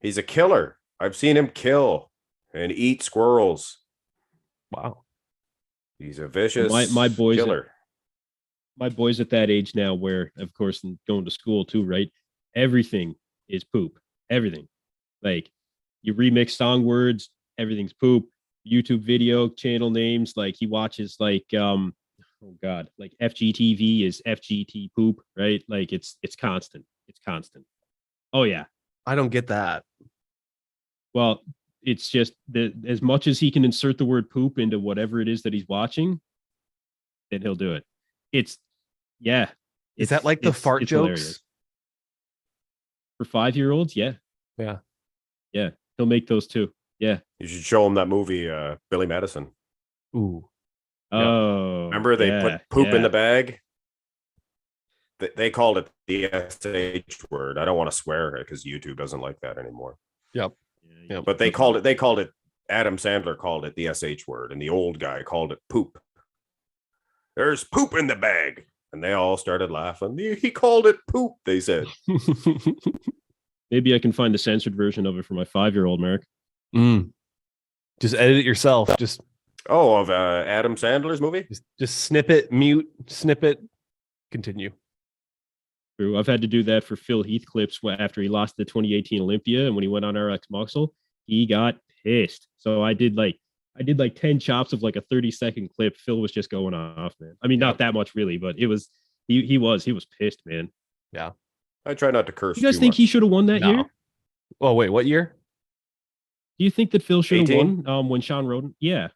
He's a killer. I've seen him kill and eat squirrels. Wow. He's a vicious my boys killer. My boys at that age now, where of course going to school too, right? Everything is poop. Everything. Like you remix song words, everything's poop. YouTube video channel names, like he watches like oh god, like FGTV is FGT poop, right? Like it's constant. It's constant. Oh yeah. I don't get that. Well, it's just as much as he can insert the word poop into whatever it is that he's watching, then he'll do it. Is that like the fart jokes? Hilarious. For 5-year-olds? Yeah. He'll make those too. Yeah. You should show him that movie, Billy Madison. Ooh. Oh. Remember they put poop in the bag? They called it the SH word. I don't want to swear because YouTube doesn't like that anymore. Yep. But they called it. Adam Sandler called it the SH word, and the old guy called it poop. There's poop in the bag. And they all started laughing. He called it poop, they said. Maybe I can find the censored version of it for my 5-year-old, Mark. Just edit it yourself. Of Adam Sandler's movie? Just snip it, mute, snip it, continue. True. I've had to do that for Phil Heath clips after he lost the 2018 Olympia, and when he went on RX Muscle, he got pissed. So I did like 10 chops of like a 30-second clip. Phil was just going off, man. I mean, not that much really, but it was he was pissed, man. Yeah. I try not to curse. You guys think he should have won that year? Oh wait, what year? Do you think that Phil should have 18? won when Sean Roden? Yeah.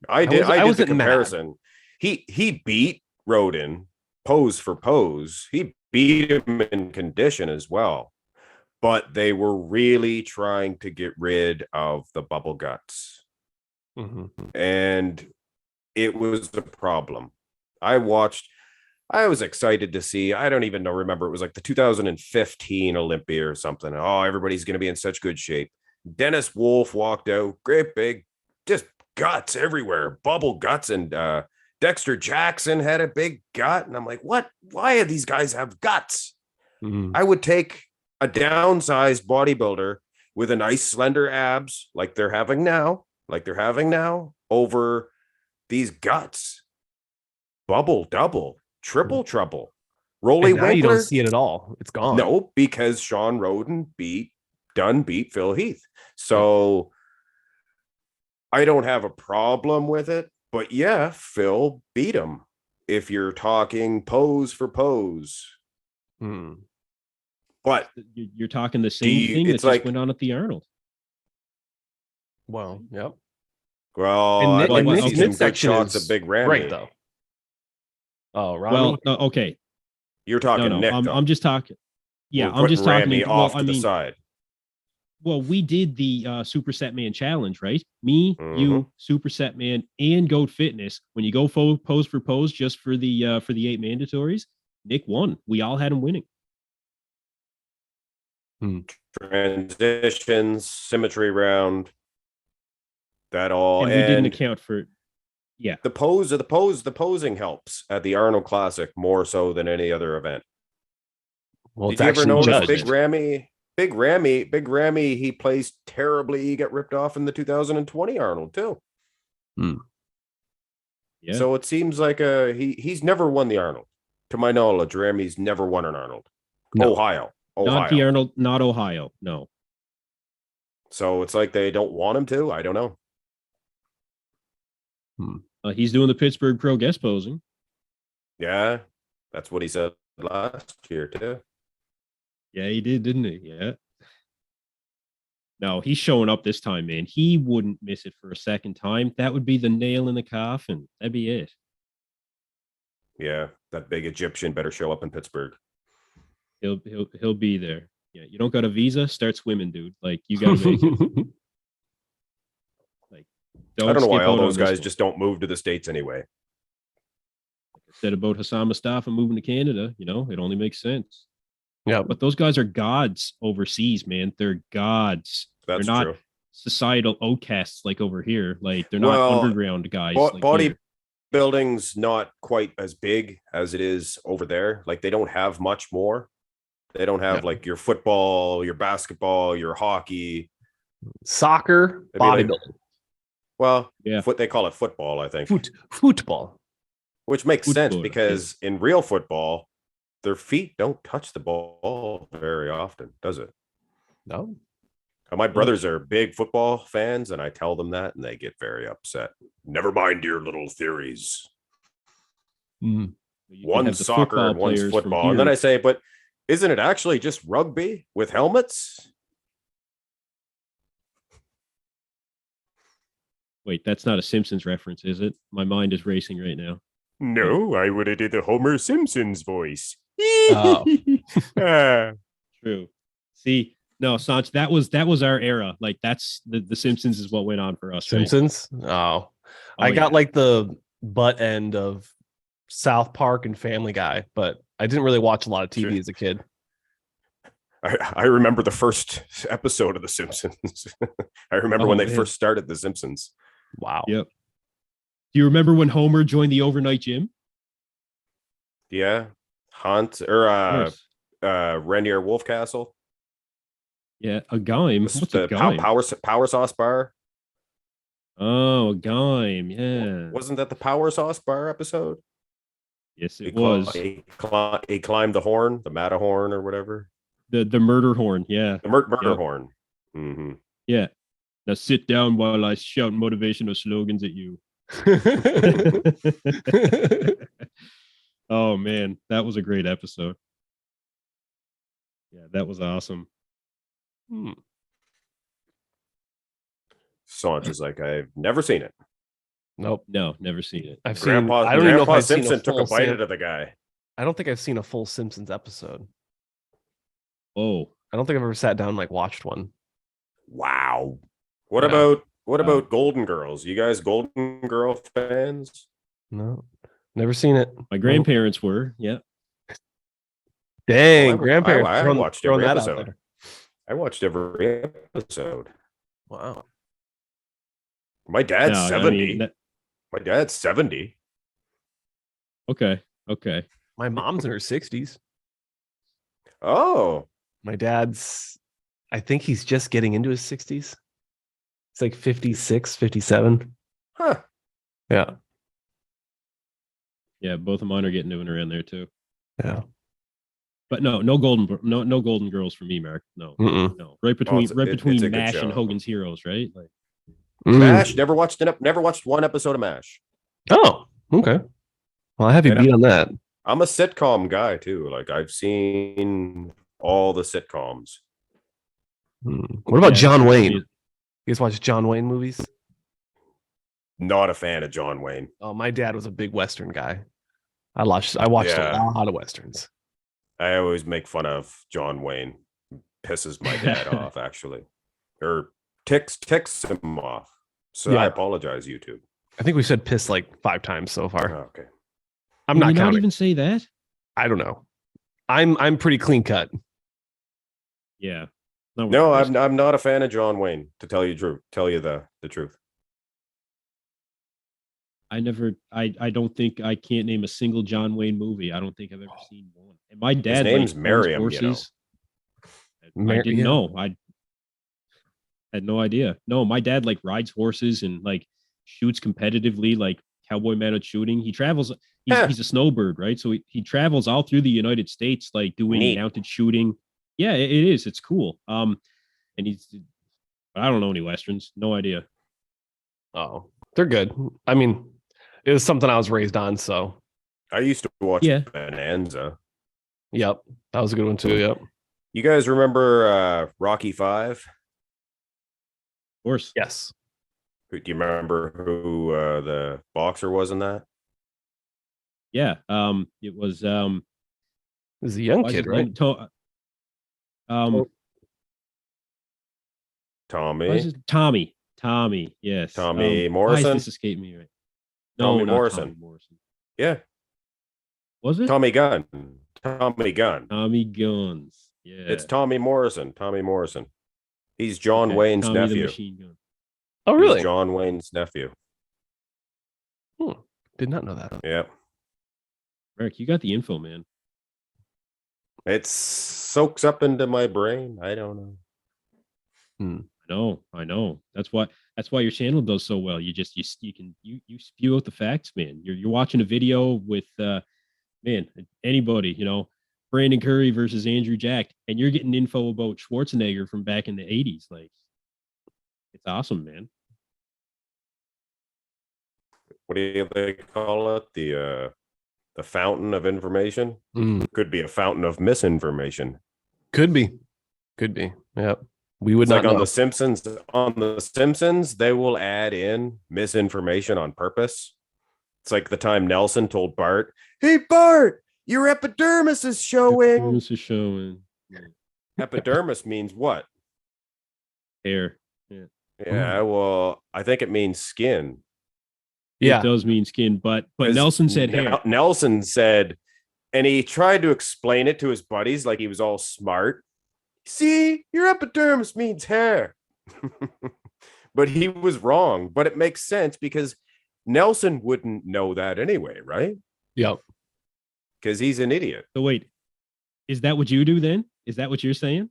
I did the comparison. Mad. He beat Roden pose for pose. He beat him in condition as well. But they were really trying to get rid of the bubble guts. And it was a problem. I was excited to see, I don't even remember. It was like the 2015 Olympia or something. Oh, everybody's going to be in such good shape. Dennis Wolf walked out, great big, just guts everywhere, bubble guts. And Dexter Jackson had a big gut. And I'm like, what? Why do these guys have guts? I would take a downsized bodybuilder with a nice slender abs like they're having now, over these guts. Bubble, double, triple trouble. Rolly Winkler. You don't see it at all. It's gone. No, because Sean Roden beat Phil Heath. So I don't have a problem with it, but yeah, Phil beat him. If you're talking pose for pose. But you're talking the same thing that just went on at the Arnold. Well, yep. Well, I'd like to see some good shots of Big Ramy. Right, though. Oh, Ramy? Well, okay. You're talking Nick, I'm just talking. Yeah, I'm just talking Ramy off to the side. Well, we did the Superset Man Challenge, right? Me, you, Superset Man, and Goat Fitness. When you go pose for pose just for the 8 mandatories, Nick won. We all had him winning. Transitions, symmetry round, that all, and we didn't account for. Yeah, the posing helps at the Arnold Classic more so than any other event. Well, did you ever notice Big Ramy? He placed terribly. He got ripped off in the 2020 Arnold too. Yeah. So it seems like he's never won the Arnold. To my knowledge, Ramy's never won an Arnold. No. Ohio. Not the Arnold, not Ohio. No. So it's like they don't want him to. I don't know. He's doing the Pittsburgh Pro guest posing. Yeah, that's what he said last year too. Yeah, he did, didn't he? Yeah. No, he's showing up this time, man. He wouldn't miss it for a second time. That would be the nail in the coffin. That'd be it. Yeah, that big Egyptian better show up in Pittsburgh. He'll be there. Yeah, you don't got a visa, start swimming, dude. Like, you gotta make it. Like, I don't know why all those guys just don't move to the States anyway. Like I said about Hassan Mustafa moving to Canada, it only makes sense. Yeah, but those guys are gods overseas, man. They're gods. That's they're not true. Societal outcasts like over here. Like, they're not underground guys. Bodybuilding's not quite as big as it is over there. Like, they don't have much more. They don't have like your football, your basketball, your hockey, soccer, bodybuilding. Well, yeah, they call it football, I think. Football. Which makes sense because in real football, their feet don't touch the ball very often, does it? No. My brothers are big football fans, and I tell them that, and they get very upset. Never mind your little theories. One's soccer and one's football. And then I say, but isn't it actually just rugby with helmets? Wait, that's not a Simpsons reference, is it? My mind is racing right now. No, I would have did the Homer Simpson's voice. Oh. True. See, no, Saunch, that was our era. Like, that's the Simpsons is what went on for us. Simpsons? Right? Oh, I got like the butt end of South Park and Family Guy, but I didn't really watch a lot of TV as a kid. I remember the first episode of The Simpsons. I remember when they first started The Simpsons. Wow. Yep. you remember when Homer joined the overnight gym? Yeah. Hunt or Of course. Renier Wolfcastle. Yeah, a gime. What's a The gime? power sauce bar. Oh, a gime. Yeah. Wasn't that the power sauce bar episode? Yes, it was. He climbed the horn, the Matterhorn or whatever. The murder horn. Yeah. The murder Yep. horn. Mm-hmm. Yeah. Now sit down while I shout motivational slogans at you. Oh man, that was a great episode. Yeah, that was awesome. Saunch is like, I've never seen it. Nope. No, never seen it. I've seen. I don't even know if I've Simpson seen a took full a bite out of the guy. I don't think I've seen a full Simpsons episode. Oh, I don't think I've ever sat down and like watched one. Wow. What Yeah. about Golden Girls? You guys Golden Girl fans? No, never seen it. my grandparents were. Yeah. Dang, I grandparents. I watched every that out episode. there. I watched every episode. Wow. My dad's No, I 70. mean, My dad's 70. okay. Okay. My mom's in her 60s. Oh, My dad's, I think he's just getting into his 60s. It's like 56, 57. huh. Yeah. Yeah, both of mine are getting in around there too. Yeah. But no golden girls for me, Mark. No, Mm-mm. no. Right between it's a good MASH and show. Hogan's Heroes, right? Like, MASH. Never watched one episode of MASH. Oh, okay. Well, I have you beat on that. I'm a sitcom guy too. Like I've seen all the sitcoms. What about John Wayne? You guys watch John Wayne movies? Not a fan of John Wayne. Oh, my dad was a big Western guy. I watched a lot of Westerns. I always make fun of John Wayne. Pisses my dad off, actually. Or ticks him off. So Yeah. I apologize, YouTube. I think we said piss like 5 times so far. Okay. I'm not Can you counting. not even say that? I don't know. I'm pretty clean cut. Yeah. No, I'm not a fan of John Wayne, to tell you the truth. I don't think I can't name a single John Wayne movie. I don't think I've ever seen one. And my dad, His name's owns Merriam, horses. Mar- I didn't yeah. know. I had no idea. No, my dad like rides horses and like shoots competitively, like cowboy mounted shooting. He travels. He's a snowbird, right? So he travels all through the United States, like doing Neat. mounted shooting. Yeah, it is. It's cool. And I don't know any Westerns. No idea. Oh, they're good. I mean, it was something I was raised on, so I used to watch Yeah. Bonanza. yep. That was a good one too. Yep. You guys remember Rocky V? Of course. Yes. Do you remember who the boxer was in that? Yeah. It was It was a young why is kid, his right? name Tommy. why is it Tommy. Tommy, yes. Tommy Why Morrison? is this escaping me right? No, Tommy not Morrison. Tommy Morrison. Yeah. Was it? Tommy Gunn. Tommy Gunn. Tommy Guns. Yeah. It's Tommy Morrison. Tommy Morrison. He's John Okay, Wayne's Tommy the nephew. Machine Gun. Oh, He's really? John Wayne's nephew. Did not know that. Yeah. Eric, you got the info, man. It soaks up into my brain. I don't know. I know. That's why your channel does so well. You spew out the facts, man. You're watching a video with man, anybody, Brandon Curry versus Andrew Jack, and you're getting info about Schwarzenegger from back in the 80s. Like, it's awesome, man. What do they call it? The fountain of information? Could be a fountain of misinformation. Could be. Yep. We would It's not like know. on The Simpsons. On The Simpsons, they will add in misinformation on purpose. It's like the time Nelson told Bart, "Hey Bart, your epidermis is showing." This is showing Epidermis means what? hair. Yeah, well, I think it means skin. Yeah. It does mean skin, but Nelson said hair. Nelson said, and he tried to explain it to his buddies like he was all smart. See, your epidermis means hair. But he was wrong. But it makes sense because Nelson wouldn't know that anyway, right? Yep. Because he's an idiot. So wait, is that what you do then? Is that what you're saying?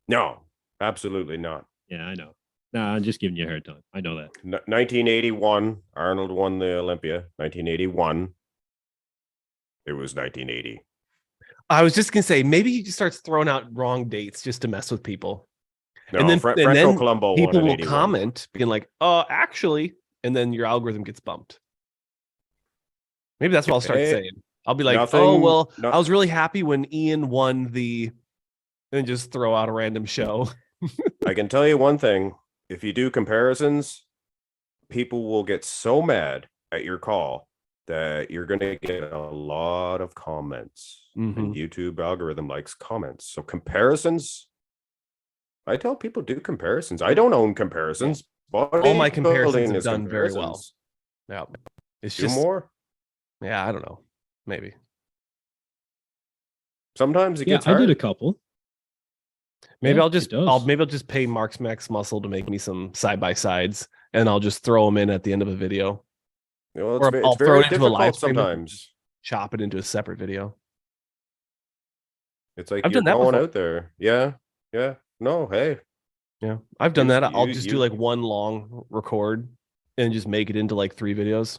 No, absolutely not. Yeah, I know. Nah, I'm just giving you a hard time. I know that. 1981, Arnold won the Olympia. 1981. It was 1980. I was just gonna say maybe he just starts throwing out wrong dates just to mess with people. No, and then Franco Colombo won people in will 81. comment being like, actually, and then your algorithm gets bumped. Maybe that's what I'll start saying. I'll be like, I was really happy when Ian won the, and just throw out a random show. I can tell you one thing. If you do comparisons, people will get so mad at your call that you're going to get a lot of comments. And YouTube algorithm likes comments. So comparisons, I tell people do comparisons. I don't own comparisons. All my comparisons have done very well. Yeah. It's do just more. Yeah, I don't know. Maybe. Sometimes it gets hard. I did a couple. Maybe I'll just pay Marx Max Muscle to make me some side by sides, and I'll just throw them in at the end of a video. Well, or it's I'll very throw it into a difficult live stream sometimes. Chop it into a separate video. It's like I've you're done that going before. out there. Yeah. Yeah. No, hey. Yeah. I've done that. I'll just do like one long record and just make it into like 3 videos.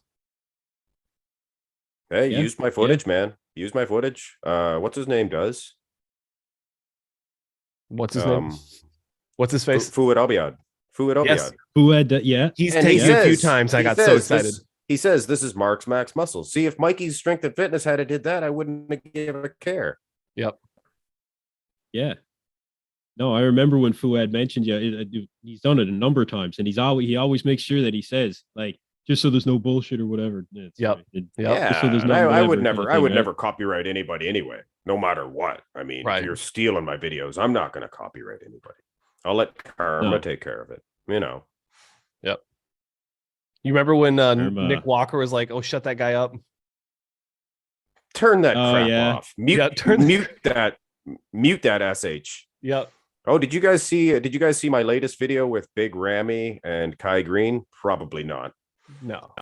Hey, use my footage, man. Use my footage. What's his name does? What's his name? What's his face? Fouad Abiad. Fouad Abiad. Yes. Fouad, yeah. He's tasted a few times. I got so excited. He says this is Marx Max Muscles. See, if Mikey's Strength and Fitness had did that, I wouldn't have given a care. Yep. Yeah. No, I remember when Fouad mentioned he's done it a number of times, and he always makes sure that he says, like, just so there's no bullshit or whatever. Yep. Yeah. So there's no I would never copyright anybody anyway, no matter what. I mean, if you're stealing my videos, I'm not going to copyright anybody. I'll let karma take care of it. You know. Yep. You remember when Nick Walker was like, "Oh, shut that guy up." Turn that crap off. Mute that SH. Yep. Oh, did you guys see my latest video with Big Ramy and Kai Green? Probably not. No.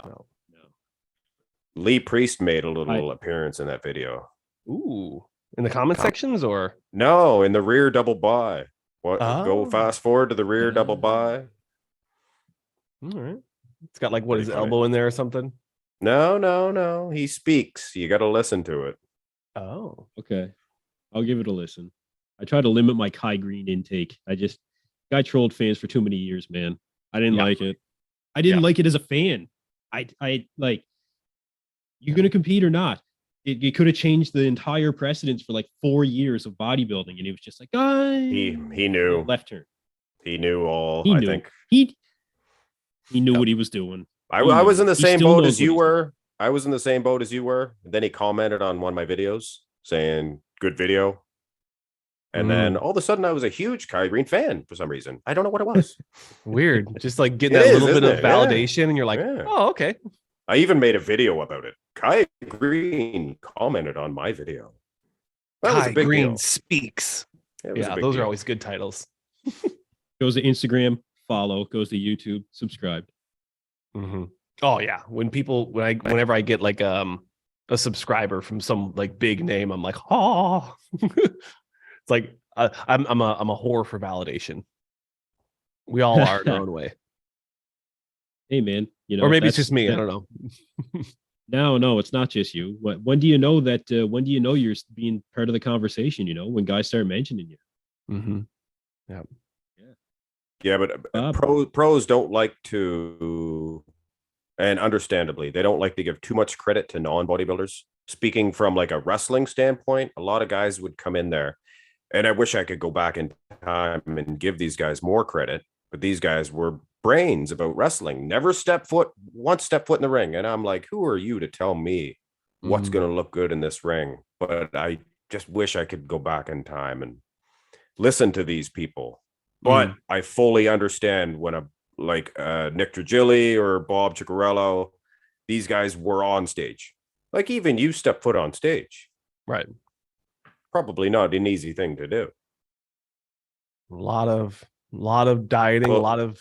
Lee Priest made a little appearance in that video. Ooh. In the comment sections or? No, in the rear double buy. Go fast forward to the rear double buy. All right. It's got like his elbow in there or something. No. He speaks. You got to listen to it. Oh. Okay. I'll give it a listen. I try to limit my Kai Green intake. Guy trolled fans for too many years, man. I didn't like it. I didn't like it as a fan. I like, you're going to compete or not. It could have changed the entire precedence for like 4 years of bodybuilding. And he was just like, he knew. Left turn. He knew all, I think. He knew what he was doing. I was in the same boat as you were. I was in the same boat as you were. Then he commented on one of my videos saying, good video. And then all of a sudden I was a huge Kai Green fan for some reason. I don't know what it was. Weird. Just like getting that little bit of validation and you're like, oh, okay. I even made a video about it. Kai Green commented on my video. That was a big deal. Speaks. Yeah, those are always good titles. Goes to Instagram, follow. Goes to YouTube, subscribe. Oh yeah. Whenever I get like a subscriber from some like big name, I'm like, oh. It's like I'm a whore for validation. We all are in our own way. Hey man, or maybe it's just me. I don't know. No, it's not just you. When do you know that? When do you know you're being part of the conversation? When guys start mentioning you. Yeah, but pros don't like to, and understandably, they don't like to give too much credit to non-bodybuilders. Speaking from like a wrestling standpoint, a lot of guys would come in there. And I wish I could go back in time and give these guys more credit, but these guys were brains about wrestling. Never one step foot in the ring. And I'm like, who are you to tell me what's going to look good in this ring? But I just wish I could go back in time and listen to these people. But I fully understand when Nick Trigilli or Bob Ciccarello, these guys were on stage. Like even you step foot on stage. Right. Probably not an easy thing to do. A lot of dieting, a lot of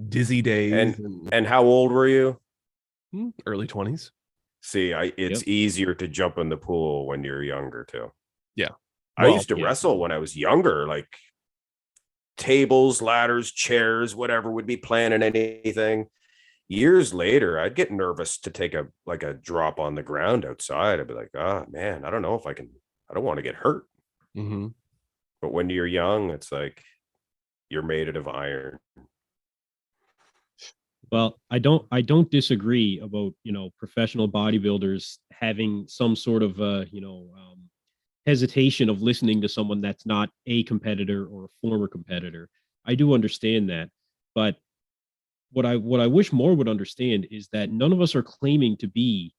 dizzy days. And how old were you? Early 20s. See, it's easier to jump in the pool when you're younger too. Yeah. I used to wrestle when I was younger, like tables, ladders, chairs, whatever would be planning anything. Years later, I'd get nervous to take a drop on the ground outside. I'd be like, oh man, I don't know if I can, I don't want to get hurt. Mm-hmm. But when you're young, it's like you're made out of iron. Well, I don't disagree about, professional bodybuilders having some sort of hesitation of listening to someone that's not a competitor or a former competitor. I do understand that, but what I wish more would understand is that none of us are claiming to be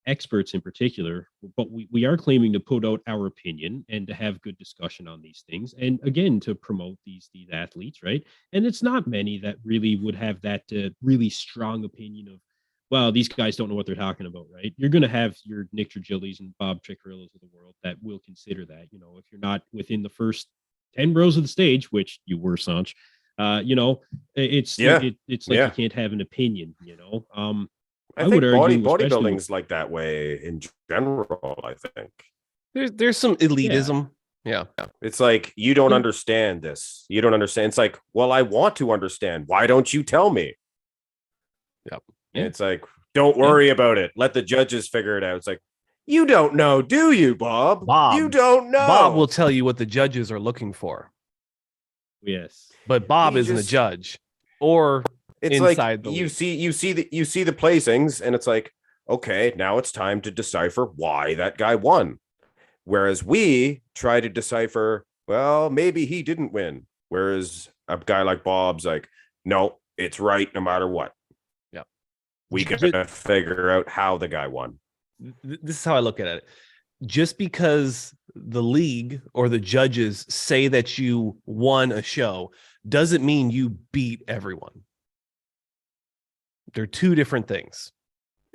experts in particular, but we are claiming to put out our opinion and to have good discussion on these things, and again to promote these athletes, right? And it's not many that really would have that really strong opinion of, well, these guys don't know what they're talking about, right? You're going to have your Nick Trigillis and Bob Triccarillos of the world that will consider that, if you're not within the first 10 rows of the stage, which you were, Saunch, it's like you can't have an opinion, I think bodybuilding's like that way in general. I think there's some elitism. Yeah. It's like, you don't understand this. You don't understand. It's like, well, I want to understand. Why don't you tell me? Yep. And it's like, don't worry about it. Let the judges figure it out. It's like, you don't know, do you, Bob? You don't know. Bob will tell you what the judges are looking for. Yes. But Bob isn't a judge. Or it's like you see the placings, and it's like, okay, now it's time to decipher why that guy won. Whereas we try to decipher, well, maybe he didn't win. Whereas a guy like Bob's like, no, it's right no matter what. Yeah. We gotta figure out how the guy won. This is how I look at it. Just because the league or the judges say that you won a show doesn't mean you beat everyone. They're two different things.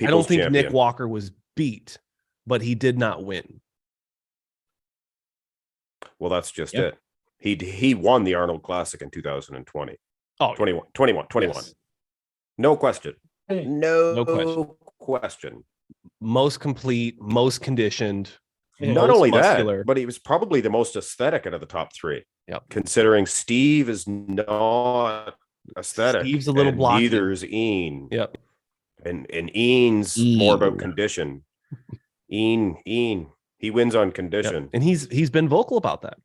I don't think Nick Walker was beat, but he did not win. Well, that's just it. He won the Arnold Classic in 2020. Oh, 21. Yes. No question. No question. Most complete, most conditioned. Not only muscular. That, but he was probably the most aesthetic out of the top three. Yep. Considering Steve is not aesthetic. Steve's a little blocky. Neither is Ian. Yep. And Ian's more about condition. Ian, he wins on condition. Yep. And he's been vocal about that.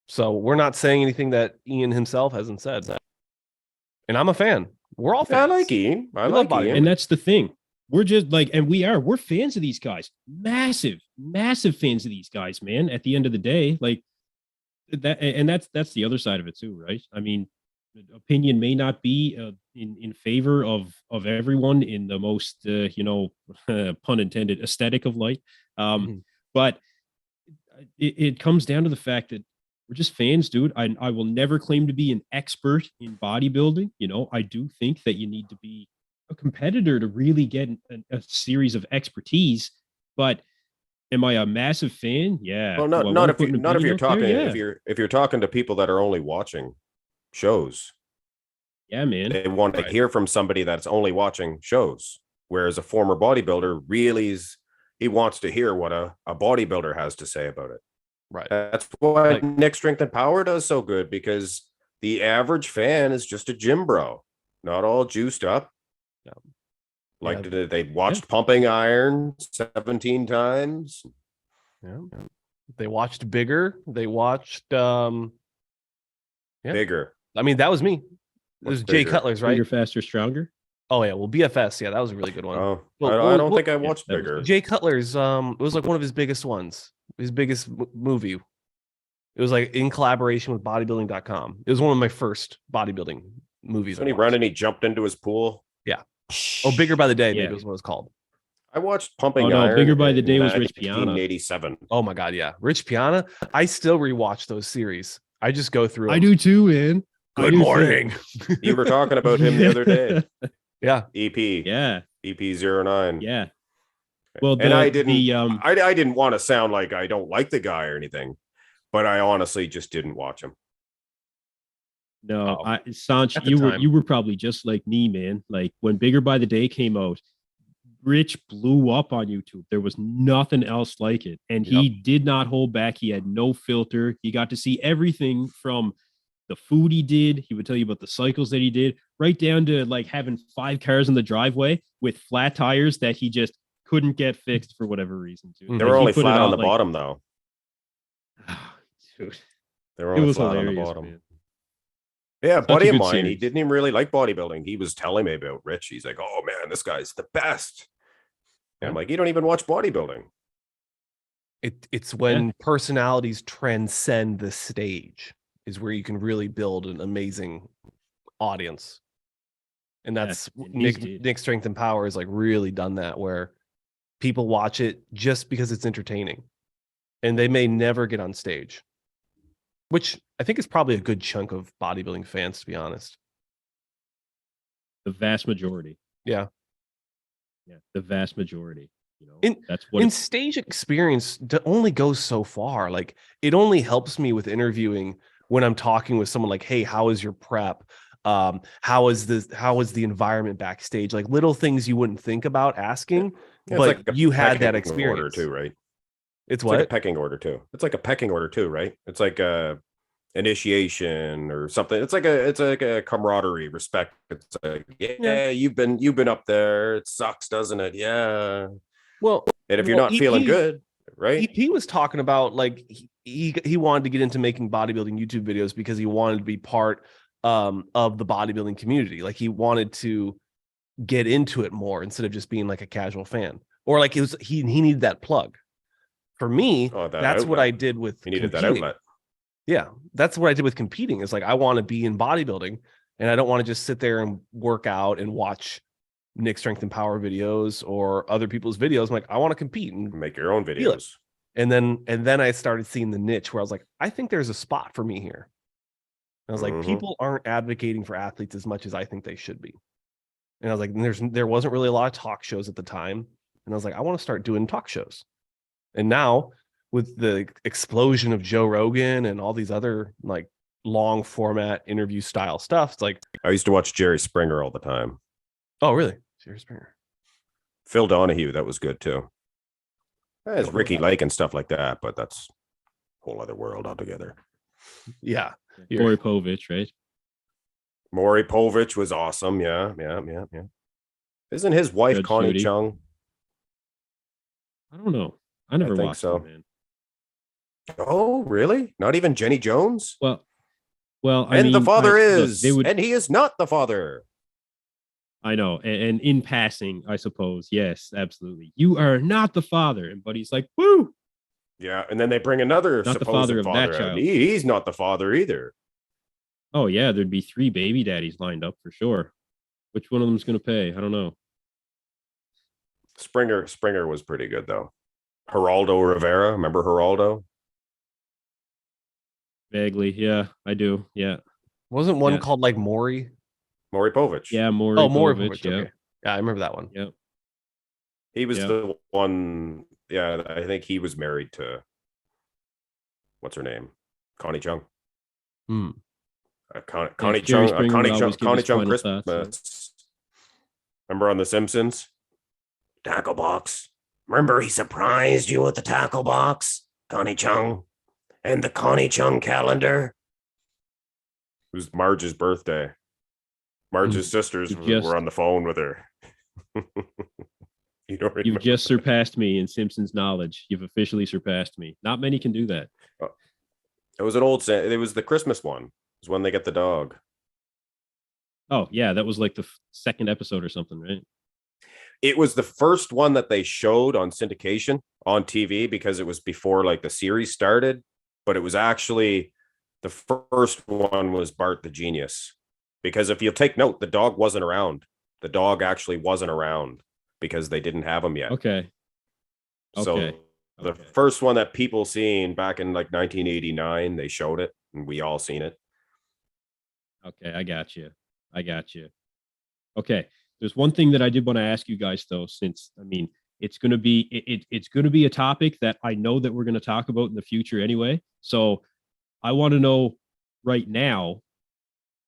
So we're not saying anything that Ian himself hasn't said. And I'm a fan. We're all fans. I like Ian. I love Ian. And that's the thing. We're just like, and we're fans of these guys. Massive fans of these guys, man. At the end of the day, like that, and that's the other side of it too, right? I mean, opinion may not be in favor of everyone in the most, pun intended, aesthetic of light. But it comes down to the fact that we're just fans, dude. I will never claim to be an expert in bodybuilding. I do think that you need to be a competitor to really get a series of expertise. But am I a massive fan? Yeah. Well, not if you're talking if you're talking to people that are only watching shows. Yeah, man. They want to hear from somebody that's only watching shows. Whereas a former bodybuilder really he wants to hear what a bodybuilder has to say about it. Right. That's why Nick Strength and Power does so good, because the average fan is just a gym bro, not all juiced up. They watched Pumping Iron 17 times. Yeah. They watched Bigger. They watched Bigger. I mean, that was me. It was Jay Cutler's, right? Bigger, Faster, Stronger. Oh yeah, well, BFS, yeah, that was a really good one. Oh, I don't think I watched Bigger. Jay Cutler's, it was like one of his biggest ones, his biggest movie. It was like in collaboration with bodybuilding.com. It was one of my first bodybuilding movies. When he ran and he jumped into his pool. Yeah. Oh, Bigger by the Day, maybe was what it was called. I watched Pumping Iron. Bigger by the Day was Rich Piana. 1987. Oh my God, yeah. Rich Piana. I still rewatch those series. I just go through. I do too, man. Good morning. You were talking about him the other day. Yeah. EP. Yeah. EPZeroNine. Yeah. Well, I didn't want to sound like I don't like the guy or anything, but I honestly just didn't watch him. No, Saunch, you were probably just like me, man. Like when Bigger by the Day came out, Rich blew up on YouTube. There was nothing else like it. And he did not hold back. He had no filter. He got to see everything from the food he did. He would tell you about the cycles that he did, right down to like having 5 cars in the driveway with flat tires that he just couldn't get fixed for whatever reason. Dude. They Like, were he only put it flat on out, the like, bottom, though. Dude, They were it only was flat on the hilarious, bottom. man. Yeah, a Such a buddy of good mine, he series. didn't even really like bodybuilding. He was telling me about Rich. He's like, oh man, this guy's the best. And I'm like, you don't even watch bodybuilding. It's when personalities transcend the stage is where you can really build an amazing audience. And that's and Nick Strength and Power has like really done that, where people watch it just because it's entertaining and they may never get on stage, which I think is probably a good chunk of bodybuilding fans, to be honest. The vast majority. Yeah. The vast majority. You know, that's what in stage experience only goes so far. Like, it only helps me with interviewing when I'm talking with someone like, hey, how is your prep? How is the environment backstage? Like little things you wouldn't think about asking, but like you had that experience order too, right? It's like a pecking order too. It's like a pecking order too, right? It's like a initiation or something. It's like a camaraderie, respect. It's like, yeah, you've been up there. It sucks, doesn't it? Yeah. Well, and if you're not feeling good, right? EP was talking about like he wanted to get into making bodybuilding YouTube videos because he wanted to be part of the bodybuilding community. Like, he wanted to get into it more instead of just being like a casual fan, or like he needed that plug. For me, that's outlet. What I did with he needed competing. That outlet. Yeah, that's what I did with competing. Is like, I want to be in bodybuilding, and I don't want to just sit there and work out and watch Nick Strength and Power videos or other people's videos. I'm like, I want to compete and make your own videos. And then I started seeing the niche where I was like, I think there's a spot for me here. And I was like, people aren't advocating for athletes as much as I think they should be. And I was like, there wasn't really a lot of talk shows at the time. And I was like, I want to start doing talk shows. And now with the explosion of Joe Rogan and all these other like long format interview style stuff, it's like, I used to watch Jerry Springer all the time. Oh, really? Jerry Springer. Phil Donahue, that was good too. There's Ricky Lake and stuff like that, but that's a whole other world altogether. Yeah. Maury Povich, right? Maury Povich was awesome. Yeah. Isn't his wife Judge Connie Judy. Chung? I don't know. I never watched so. him, man. Oh, really? Not even Jenny Jones? Well, I mean, the father is, and he is not the father. I know. And in passing, I suppose, yes, absolutely. You are not the father. And Buddy's like, woo. Yeah. And then they bring another not supposed the father of father that out. child. He's not the father either. Oh, yeah. There'd be 3 baby daddies lined up for sure. Which one of them's going to pay? I don't know. Springer was pretty good, though. Geraldo Rivera. Remember Geraldo? Vaguely. Yeah, I do. Yeah. Wasn't one called like Maury Povich. Yeah, Maury Povich. Yeah. Okay. Yeah, I remember that one. Yeah. He was the one. Yeah, I think he was married to what's her name? Connie Chung. Connie Chung Christmas. Remember on The Simpsons? Tackle box. Remember he surprised you with the tackle box? Connie Chung. And the Connie Chung calendar. It was Marge's birthday. Marge's sisters were on the phone with her. You've just surpassed me in Simpsons knowledge. You've officially surpassed me. Not many can do that. It was an old saying. It was the Christmas one. It was when they get the dog. Oh, yeah. That was like the second episode or something, right? It was the first one that they showed on syndication on TV because it was before like the series started. But it was actually the first one was Bart the Genius. Because if you'll take note, the dog wasn't around. The dog actually wasn't around because they didn't have him yet. Okay. So the first one that people seen back in like 1989, they showed it and we all seen it. Okay, I got you. Okay. There's one thing that I did want to ask you guys though, since I mean it's going to be it's going to be a topic that I know that we're going to talk about in the future anyway. So I want to know right now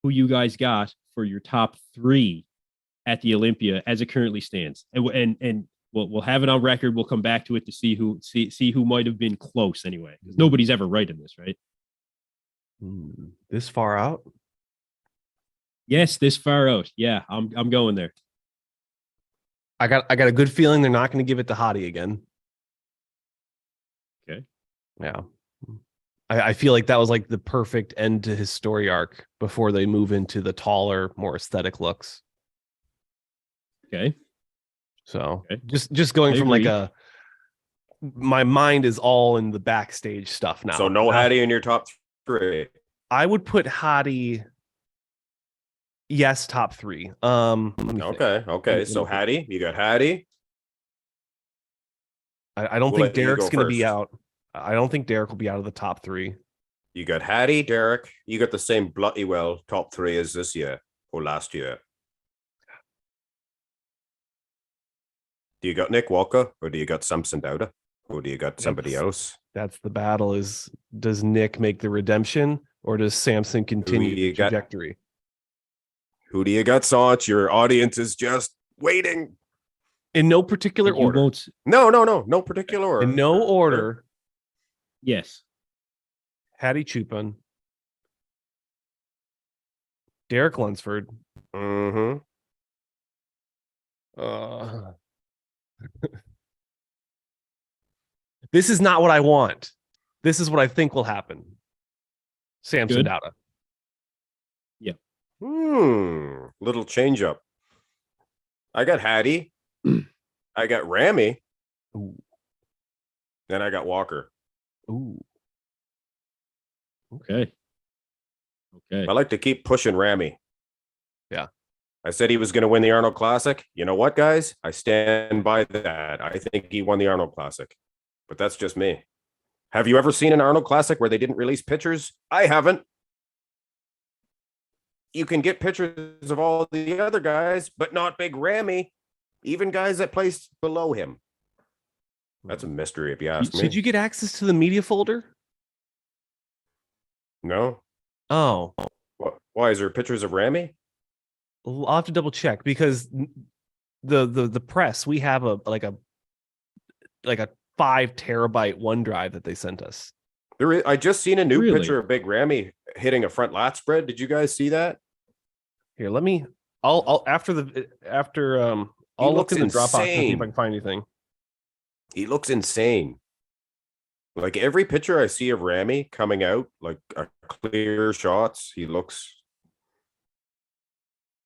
who you guys got for your top 3 at the Olympia as it currently stands. And we'll have it on record. We'll come back to it to see who might have been close anyway. Because nobody's ever right in this, right? This far out? Yes, this far out. Yeah, I'm going there. I got a good feeling they're not going to give it to Hottie again. Okay. Yeah. I feel like that was like the perfect end to his story arc before they move into the taller, more aesthetic looks. Okay. So okay. just going from like my mind is all in the backstage stuff now. So no Hattie in your top 3. I would put Hottie. Yes, top 3. Okay. So Hattie, you got Hattie. I don't think Derek's going to be out. I don't think Derek will be out of the top 3. You got Hattie, Derek. You got the same bloody well top 3 as this year or last year. Do you got Nick Walker or do you got Samson Dowder or do you got somebody else? That's the battle. Does Nick make the redemption or does Samson continue the trajectory? Who do you got, Saunch? Your audience is just waiting. In no particular order. No particular order. In no order. Yes. Hattie Chupin. Derek Lunsford. Mm-hmm. This is not what I want. This is what I think will happen. Samson Dowda. Yeah. Little change up. I got Hattie. I got Ramy. Ooh. Then I got Walker. Ooh. Okay. I like to keep pushing Ramy. Yeah. I said he was going to win the Arnold Classic. You know what, guys? I stand by that. I think he won the Arnold Classic. But that's just me. Have you ever seen an Arnold Classic where they didn't release pictures? I haven't. You can get pictures of all the other guys, but not Big Ramy. Even guys that placed below him. That's a mystery, if you ask me. Did you get access to the media folder? No. Oh. Why? Is there pictures of Ramy? I'll have to double check because the press, we have a 5 terabyte OneDrive that they sent us. I just seen a new picture of Big Ramy hitting a front lat spread. Did you guys see that? Here, I'll after I'll look in the Dropbox and see if I can find anything. He looks insane. Like every picture I see of Ramy coming out, like clear shots, he looks.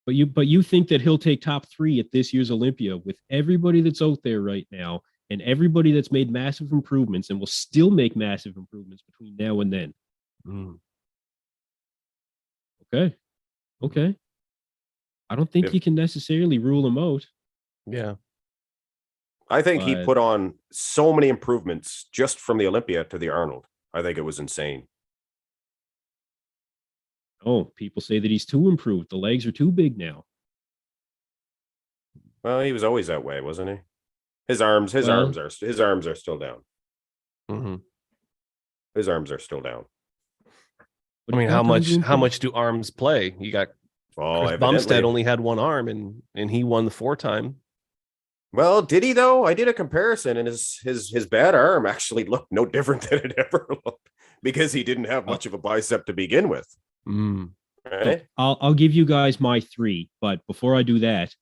But you think that he'll take top 3 at this year's Olympia with everybody that's out there right now and everybody that's made massive improvements and will still make massive improvements between now and then. Okay. I don't think you can necessarily rule him out. Yeah. I think he put on so many improvements just from the Olympia to the Arnold. I think it was insane. Oh, people say that he's too improved. The legs are too big now. Well, he was always that way, wasn't he? His arms are still down. Mm-hmm. His arms are still down. I mean, how much do arms play? You got Chris Bumstead only had one arm and he won the 4-time. Well, did he though? I did a comparison and his bad arm actually looked no different than it ever looked because he didn't have much of a bicep to begin with. Right? I'll give you guys my 3, but before I do that,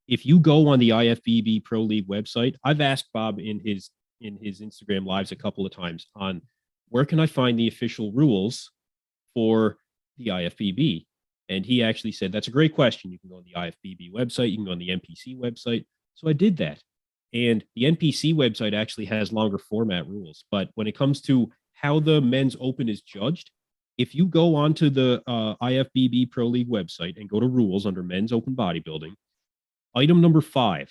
if you go on the IFBB Pro League website, I've asked Bob in his Instagram lives a couple of times on where can I find the official rules for the IFBB? And he actually said, that's a great question. You can go on the IFBB website. You can go on the NPC website. So I did that. And the NPC website actually has longer format rules. But when it comes to how the men's open is judged, if you go onto the IFBB Pro League website and go to rules under men's open bodybuilding, item number 5,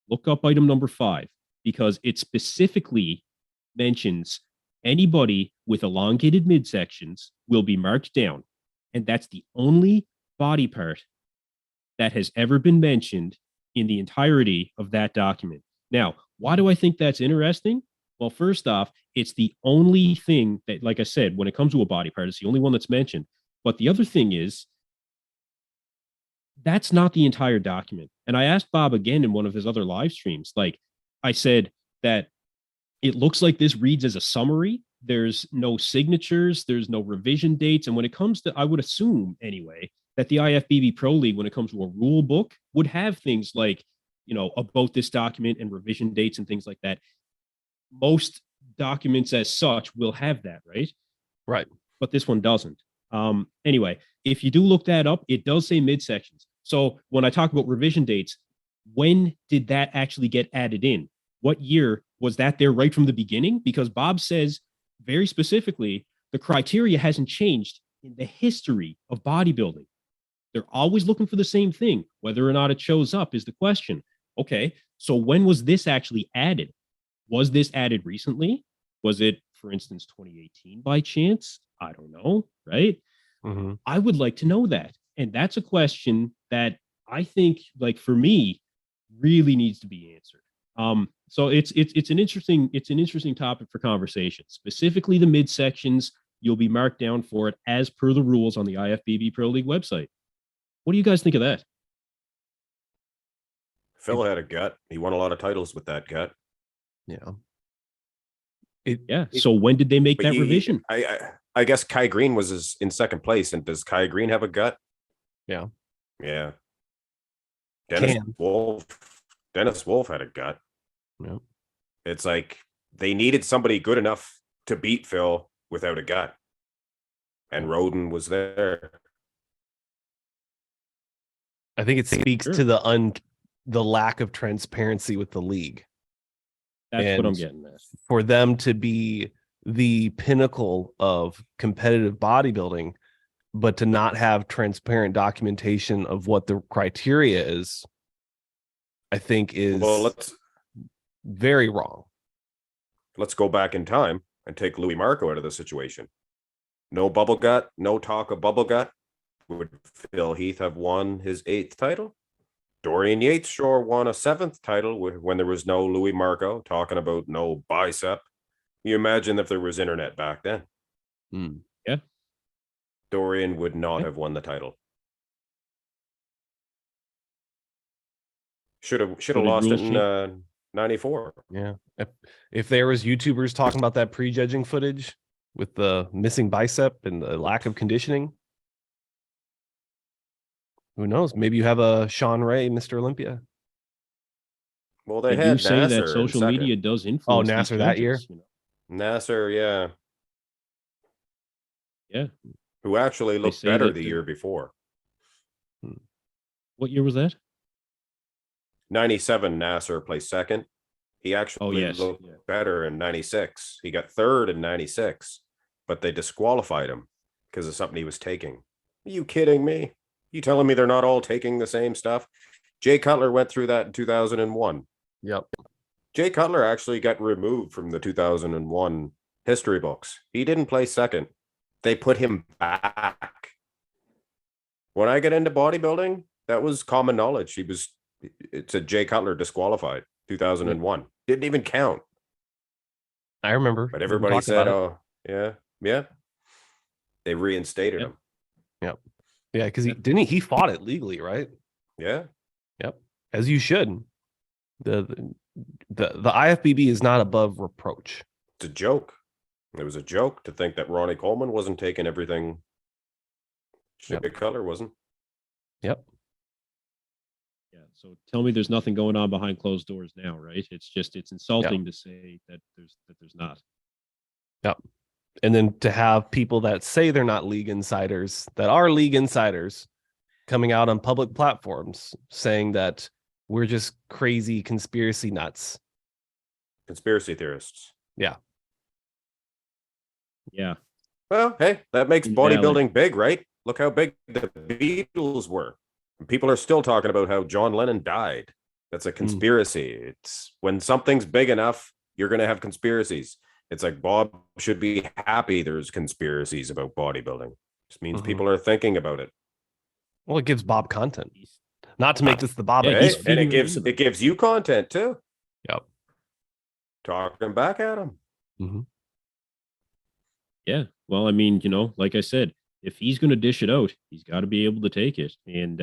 look up item number 5, because it specifically mentions anybody with elongated midsections will be marked down. And that's the only body part that has ever been mentioned in the entirety of that document. Now, why do I think that's interesting? Well, first off, it's the only thing that, like I said, when it comes to a body part, it's the only one that's mentioned. But the other thing is, That's not the entire document. And I asked Bob again in one of his other live streams. Like I said, that it looks like this reads as a summary. There's no signatures, there's no revision dates. And when it comes to, I would assume anyway, that the IFBB Pro League, when it comes to a rule book, would have things like, about this document and revision dates and things like that. Most documents as such will have that, right? Right. But this one doesn't. Anyway, if you do look that up, it does say midsections. So when I talk about revision dates, when did that actually get added in? What year was that there right from the beginning? Because Bob says very specifically, the criteria hasn't changed in the history of bodybuilding. They're always looking for the same thing. Whether or not it shows up is the question. Okay, so when was this actually added? Was this added recently? Was it, for instance, 2018 by chance? I don't know, right? Mm-hmm. I would like to know that. And that's a question that I think, like for me, really needs to be answered. So it's an interesting topic for conversation. Specifically, the midsections, you'll be marked down for it as per the rules on the IFBB Pro League website. What do you guys think of that? Phil had a gut. He won a lot of titles with that gut. Yeah. So when did they make that revision? I guess Kai Green was in second place. And does Kai Green have a gut? Yeah. Dennis Wolf had a gut. Yeah. It's like they needed somebody good enough to beat Phil without a gut. And Roden was there. I think it speaks to the lack of transparency with the league. That's what I'm getting at. For them to be the pinnacle of competitive bodybuilding, but to not have transparent documentation of what the criteria is, I think is very wrong. Let's go back in time and take Louis Marco out of the situation. No bubble gut, no talk of bubble gut. Would Phil Heath have won his 8th title? Dorian Yates sure won a 7th title when there was no Louis Marco, talking about no bicep. You imagine if there was internet back then. Yeah. Dorian would not have won the title. Should have lost it in 94. Yeah. If there was YouTubers talking about that prejudging footage with the missing bicep and the lack of conditioning, who knows? Maybe you have a Sean Ray, Mr. Olympia. Well, they had say that social media does influence. Oh, Nasser that year. Nasser, yeah. Who actually looked better the year before. What year was that? 97. Nasser placed second. He actually looked better in 96. He got 3rd in 96, but they disqualified him because of something he was taking. Are you kidding me? You telling me they're not all taking the same stuff? Jay Cutler went through that in 2001. Yep. Jay Cutler actually got removed from the 2001 history books. He didn't place second. They put him back. When I get into bodybuilding, that was common knowledge. It said Jay Cutler disqualified 2001. Didn't even count. I remember. But everybody said, oh, yeah. They reinstated him. Yep. Yeah, because he fought it legally, right? Yeah. Yep. As you should. The IFBB is not above reproach. It's a joke. It was a joke to think that Ronnie Coleman wasn't taking everything. Jay Cutler wasn't. Yep. Yeah. So tell me there's nothing going on behind closed doors now, right? It's insulting to say that there's not. Yep. And then to have people that say they're not league insiders, that are league insiders, coming out on public platforms saying that we're just crazy conspiracy nuts. Conspiracy theorists. Yeah. Yeah. Well, hey, that makes bodybuilding big, right? Look how big the Beatles were. People are still talking about how John Lennon died. That's a conspiracy. It's when something's big enough, you're going to have conspiracies. It's like Bob should be happy there's conspiracies about bodybuilding. Just means people are thinking about it. Well, it gives Bob content. Not to make this the Bob. And it gives you content too. Yep. Talking back at him. Mm-hmm. Yeah. Well, I mean, like I said, if he's going to dish it out, he's got to be able to take it. And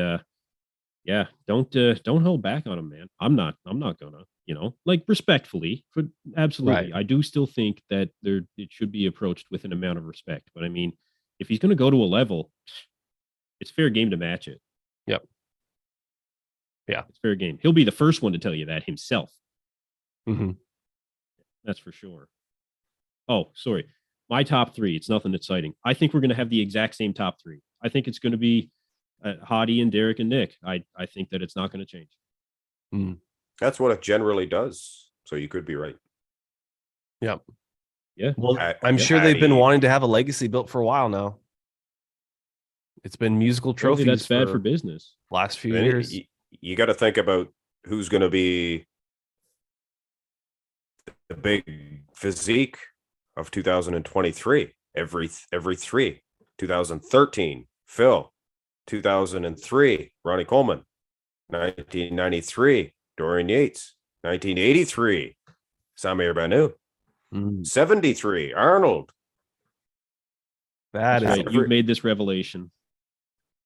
Yeah, don't hold back on him, man. I'm not gonna, like respectfully, for absolutely. Right. I do still think that it should be approached with an amount of respect. But I mean, if he's gonna go to a level, it's fair game to match it. Yep. Yeah. It's fair game. He'll be the first one to tell you that himself. Mm-hmm. That's for sure. Oh, sorry. My top three. It's nothing exciting. I think we're gonna have the exact same top three. I think it's gonna be Hottie and Derek and Nick. I think that it's not going to change. That's what it generally does. So you could be right. Yep. Yeah. Well, I'm sure they've been wanting to have a legacy built for a while now. It's been musical trophies. That's bad for business. Last few years. You got to think about who's going to be the big physique of 2023. Every three. 2013, Phil. 2003, Ronnie Coleman. 1993, Dorian Yates. 1983, Samir Banu. 73, Arnold. That is right. You've made this revelation.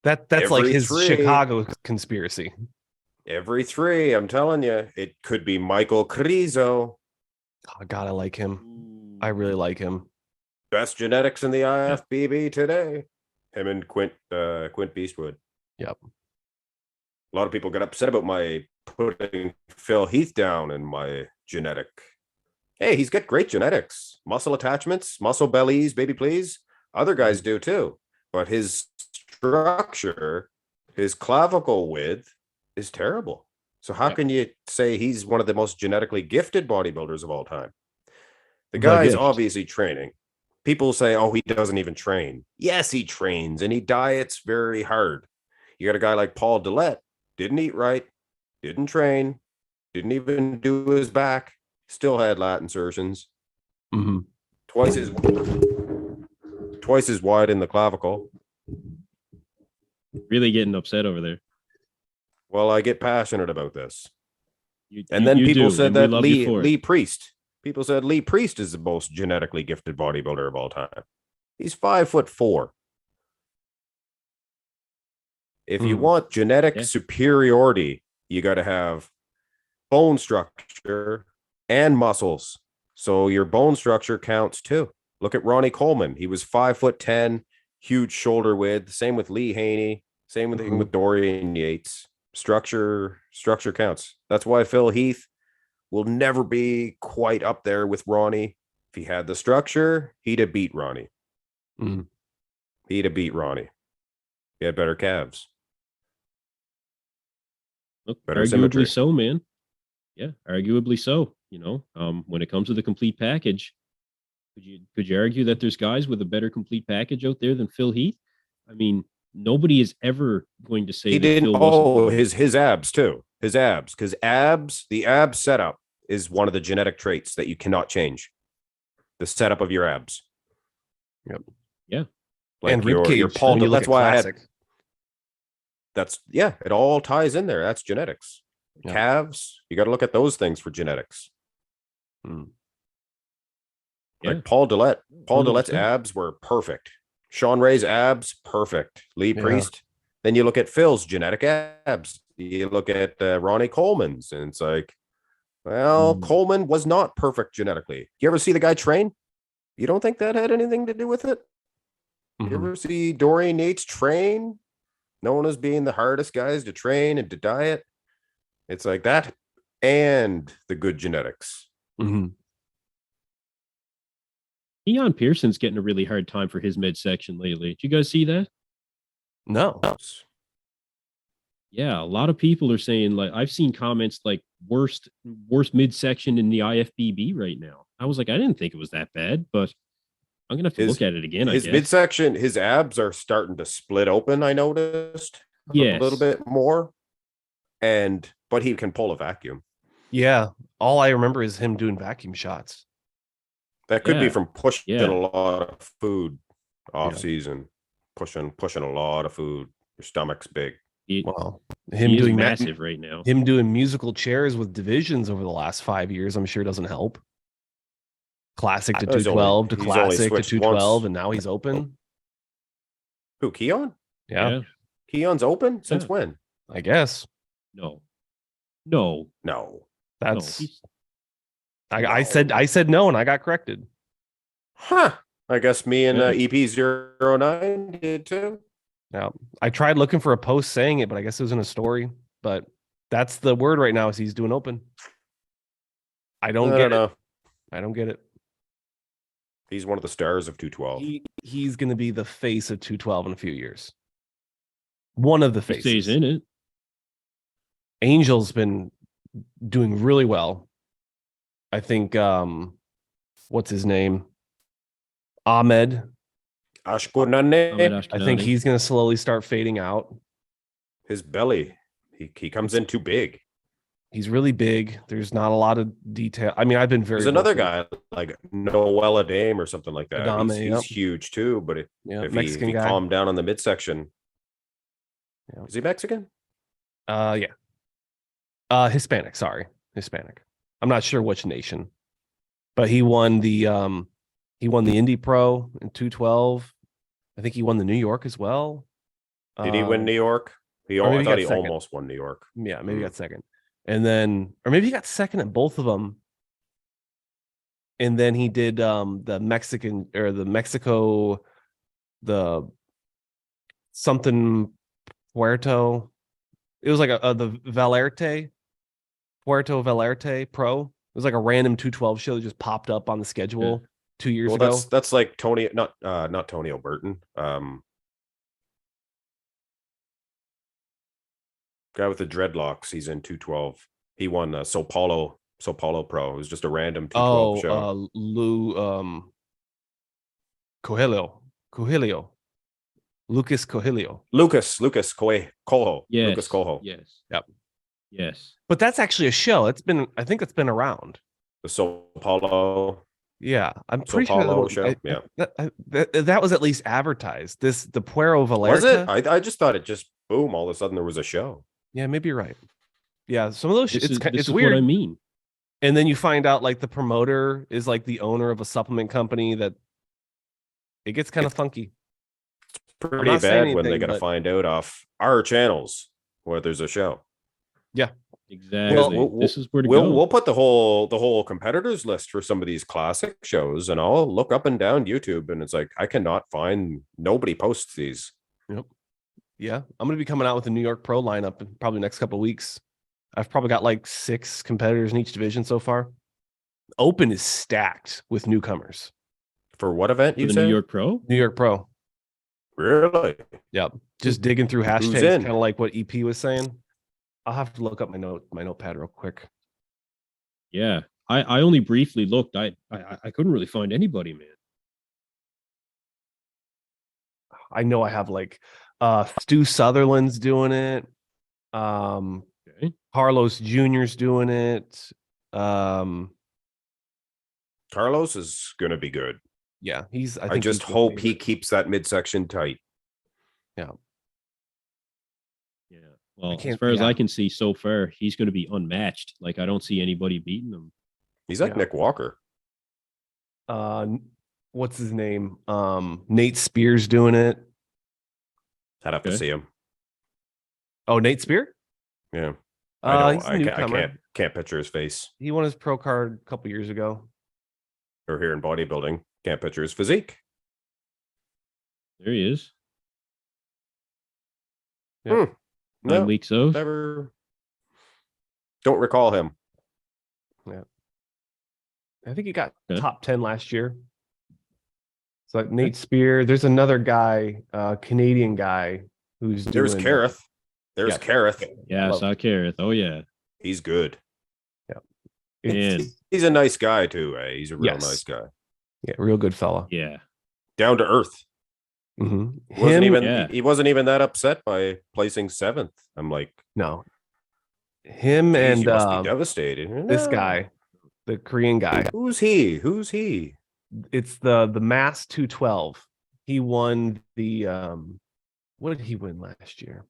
That's like his Chicago conspiracy. Every three, I'm telling you, it could be Michael Crizo. Oh, God, I like him. I really like him. Best genetics in the IFBB today. Him and Quint Beastwood. Yep. A lot of people got upset about my putting Phil Heath down in my genetic. Hey, he's got great genetics. Muscle attachments, muscle bellies, baby please. Other guys do too. But his structure, his clavicle width is terrible. So how can you say he's one of the most genetically gifted bodybuilders of all time? The guy's obviously training. People say, oh, he doesn't even train. Yes, he trains and he diets very hard. You got a guy like Paul Dillette, didn't eat right, didn't train, didn't even do his back, still had lat insertions. Mm-hmm. Twice as wide in the clavicle. Really getting upset over there. Well, I get passionate about this. People said that Lee Priest. People said Lee Priest is the most genetically gifted bodybuilder of all time. He's 5'4". If you want genetic superiority, you got to have bone structure and muscles. So your bone structure counts too. Look at Ronnie Coleman. He was 5'10", huge shoulder width. Same with Lee Haney. Same with Dorian Yates. Structure counts. That's why Phil Heath will never be quite up there with Ronnie. If he had the structure, he'd have beat Ronnie. He'd have beat Ronnie. He had better calves. Look, better arguably symmetry. So, man. Yeah, arguably so. When it comes to the complete package, could you argue that there's guys with a better complete package out there than Phil Heath? I mean, nobody is ever going to say he didn't. Oh, his abs too. His abs, because the ab setup is one of the genetic traits that you cannot change. The setup of your abs. Yep. Yeah. Like and your Paul. That's why classic. It all ties in there. That's genetics. Yeah. Calves, you got to look at those things for genetics. Like Paul Dillette. Paul Dillette's abs were perfect. Sean Ray's abs, perfect. Lee Priest. Then you look at Phil's genetic abs. You look at Ronnie Coleman's, and it's like, well, Coleman was not perfect genetically. You ever see the guy train? You don't think that had anything to do with it? You ever see Dorian Yates train? Known as being the hardest guys to train and to diet. It's like that and the good genetics. Keon Pearson's getting a really hard time for his midsection lately. Did you guys see that? No. Yeah, a lot of people are saying, like, I've seen comments like worst midsection in the IFBB right now. I was like, I didn't think it was that bad, but I'm gonna have to look at it again. His midsection, his abs are starting to split open. I noticed a little bit more, but he can pull a vacuum. Yeah, all I remember is him doing vacuum shots. That could be from pushing a lot of food off season, pushing a lot of food. Your stomach's big. Well, him doing massive right now. Him doing musical chairs with divisions over the last 5 years, I'm sure doesn't help. Classic to 212 to classic to 212, and now he's open. Who, Keon? Yeah. Keon's open? Since when? I guess No. that's. he's- I said no, and I got corrected. Huh. I guess me and Yeah. EPZeroNine did too. Now, I tried looking for a post saying it, but I guess it was in a story. But that's the word right now is he's doing open. I don't get it. know. I don't get it. He's one of the stars of 212. He's going to be the face of 212 in a few years. One of the He faces. stays in it. Angel's been doing really well. I think what's his name? Ahmed. Ashkunane. I think he's going to slowly start fading out. His belly. He comes in too big. He's really big. There's not a lot of detail. I mean, I've been very. There's another guy like Noel Adame or something like that. Adame, He's huge too, but if Mexican he guy. calmed down on the midsection. Yeah. Is he Mexican? Yeah. Hispanic, sorry. Hispanic. I'm not sure which nation. But he won the Indy Pro in 212. I think he won the New York as well. Did he win New York? I thought he almost won New York. Yeah, maybe he got second. And then, or maybe he got second at both of them. And then he did the Mexican or the Mexico, the something Puerto. It was like the Puerto Vallarta Pro. It was like a random 212 show that just popped up on the schedule 2 years ago. That's like Tony, not Tony O'Burton. Guy with the dreadlocks. He's in 212. He won Sao Paulo Pro. It was just a random 212 show. Lou Coelho. Lucas Coelho. Lucas Coho. Yes. Lucas Coho. Yes. Yep. Yes. But that's actually a show. I think it's been around. The Sao Paulo. Yeah, I'm Sao pretty sure Paulo show. Yeah. That was at least advertised. The Puerto Vallarta. Was it? I just thought it just boom. All of a sudden there was a show. Yeah, maybe you're right. Yeah, some of those. It's weird. What I mean. And then you find out like the promoter is like the owner of a supplement company that it gets kind of funky. Pretty bad when they got to find out off our channels where there's a show. Yeah, exactly. Well, this is where to go. We'll put the whole competitors list for some of these classic shows, and I'll look up and down YouTube, and it's like I cannot find. Nobody posts these. Yep. Yeah, I'm gonna be coming out with a New York Pro lineup in probably next couple of weeks. I've probably got like 6 competitors in each division so far. Open is stacked with newcomers. For what event you the say? New York Pro? New York Pro. Really? Yep. Just digging through hashtags, in? kind of like what EP was saying. I'll have to look up my notepad real quick. Yeah. I only briefly looked. I couldn't really find anybody, man. I know I have like Stu Sutherland's doing it. Okay. Carlos Jr.'s doing it. Carlos is gonna be good. Yeah, I just hope he keeps that midsection tight. Yeah. Yeah. Well, as far as I can see so far, he's going to be unmatched. Like I don't see anybody beating him. He's like Nick Walker. What's his name? Nate Spears doing it. I'd have to see him. Oh, Nate Spear? Yeah. I know. can't picture his face. He won his pro card a couple years ago. Or here in bodybuilding. Can't picture his physique. There he is. Yeah. 9 weeks out. Never. Don't recall him. Yeah. I think he got top 10 last year. It's like Nate Spear. There's another guy, Canadian guy who's There's Kareth. There's Kareth. Yeah, I saw Kareth. Oh yeah. He's good. Yeah. He's a nice guy too, eh? He's a real nice guy. Yeah, real good fella. Yeah. Down to earth. Mm-hmm. He wasn't even that upset by placing 7th. I'm like, no. Him and you must be devastated. This guy, the Korean guy. Who's he? It's the Mass 212. He won the what did he win last year?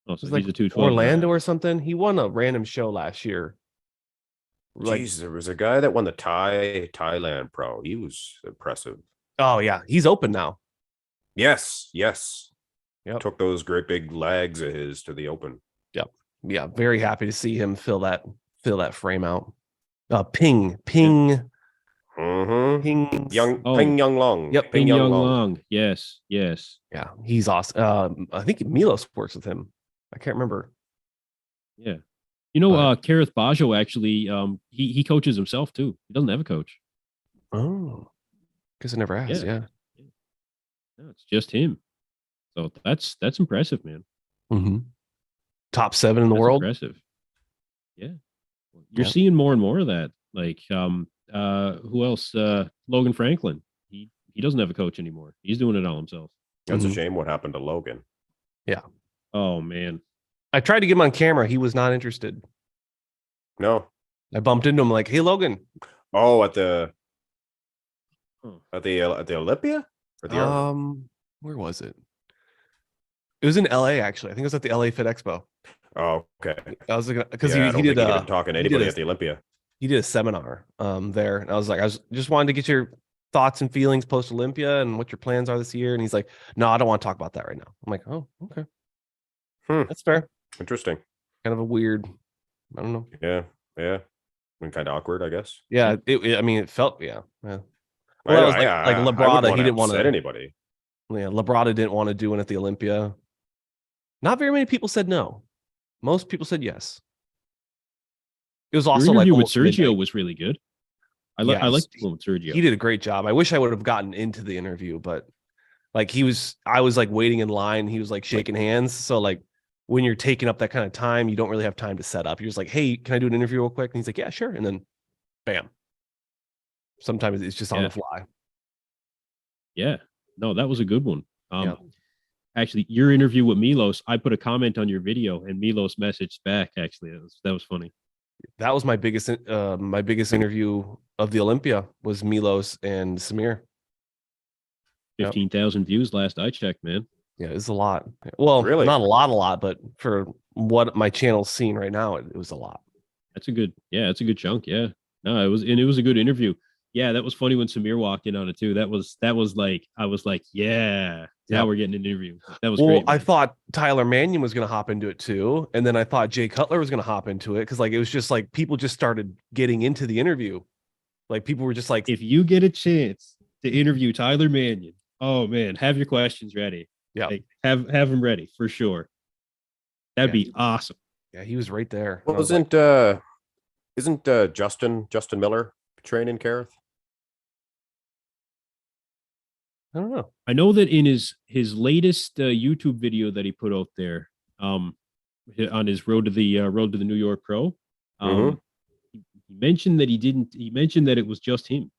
Oh, so it was he's like a 212 Orlando or something. He won a random show last year. Jeez, there was a guy that won the Thailand Pro. He was impressive. Oh yeah, he's open now. Yes. Yep. Took those great big legs of his to the open. Yep. Yeah. Very happy to see him fill that frame out. Ping. Mm-hmm. Ping. Ping Young Long. Yep. Ping Young Long. Yes. Yeah. He's awesome. I think Milos works with him. I can't remember. Yeah. Kareth Bajo actually, he coaches himself too. He doesn't have a coach. Oh, because it never has. Yeah. No, it's just him. So that's impressive, man. Mm-hmm. Top 7 in the world. Impressive. Yeah. You're seeing more and more of that. Like, who else? Logan Franklin. He doesn't have a coach anymore. He's doing it all himself. That's a shame what happened to Logan. Yeah. Oh man. I tried to get him on camera. He was not interested. No. I bumped into him like, "Hey, Logan." Oh, at the Olympia? Or the where was it? It was in LA actually. I think it was at the LA Fit Expo. Oh, okay. I was like, because I he don't did think he'd been talking to anybody at the Olympia. He did a seminar there, and I was just wanted to get your thoughts and feelings post Olympia and what your plans are this year. And he's like, "No, I don't want to talk about that right now." I'm like, "Oh, okay, that's fair." Interesting. Kind of a weird. I don't know. Yeah. And kind of awkward, I guess. Yeah, I mean, it felt yeah. Well, I Labrada, he didn't want to anybody. Yeah, Labrada didn't want to do one at the Olympia. Not very many people said no. Most people said yes. It was also Your like interview with Sergio was really good. I liked the one with Sergio. He did a great job. I wish I would have gotten into the interview, but like I was like waiting in line. He was like shaking hands. So like when you're taking up that kind of time, you don't really have time to set up. You're just like, "Hey, can I do an interview real quick?" And he's like, "Yeah, sure." And then bam. Sometimes it's just on the fly. Yeah. No, that was a good one. Actually, your interview with Milos, I put a comment on your video and Milos messaged back. Actually, that was funny. That was my biggest interview of the Olympia was Milos and Samir. 15,000 views last I checked, man. Yeah, it's a lot. Well, really? Not a lot, but for what my channel's seeing right now, it was a lot. That's a good chunk. Yeah. No, it was a good interview. Yeah, that was funny when Samir walked in on it too. That was like, I was like, yeah, now we're getting an interview. That was great. I thought Tyler Mannion was going to hop into it too. And then I thought Jay Cutler was going to hop into it because like it was just like people just started getting into the interview. Like people were just like, if you get a chance to interview Tyler Mannion, oh man, have your questions ready. Yeah. Like, have them ready for sure. That'd be awesome. Yeah, he was right there. Well, isn't Justin Miller training Kareth? I don't know. I know that in his latest YouTube video that he put out there, on his road to the New York Pro, he mentioned that he mentioned that it was just him.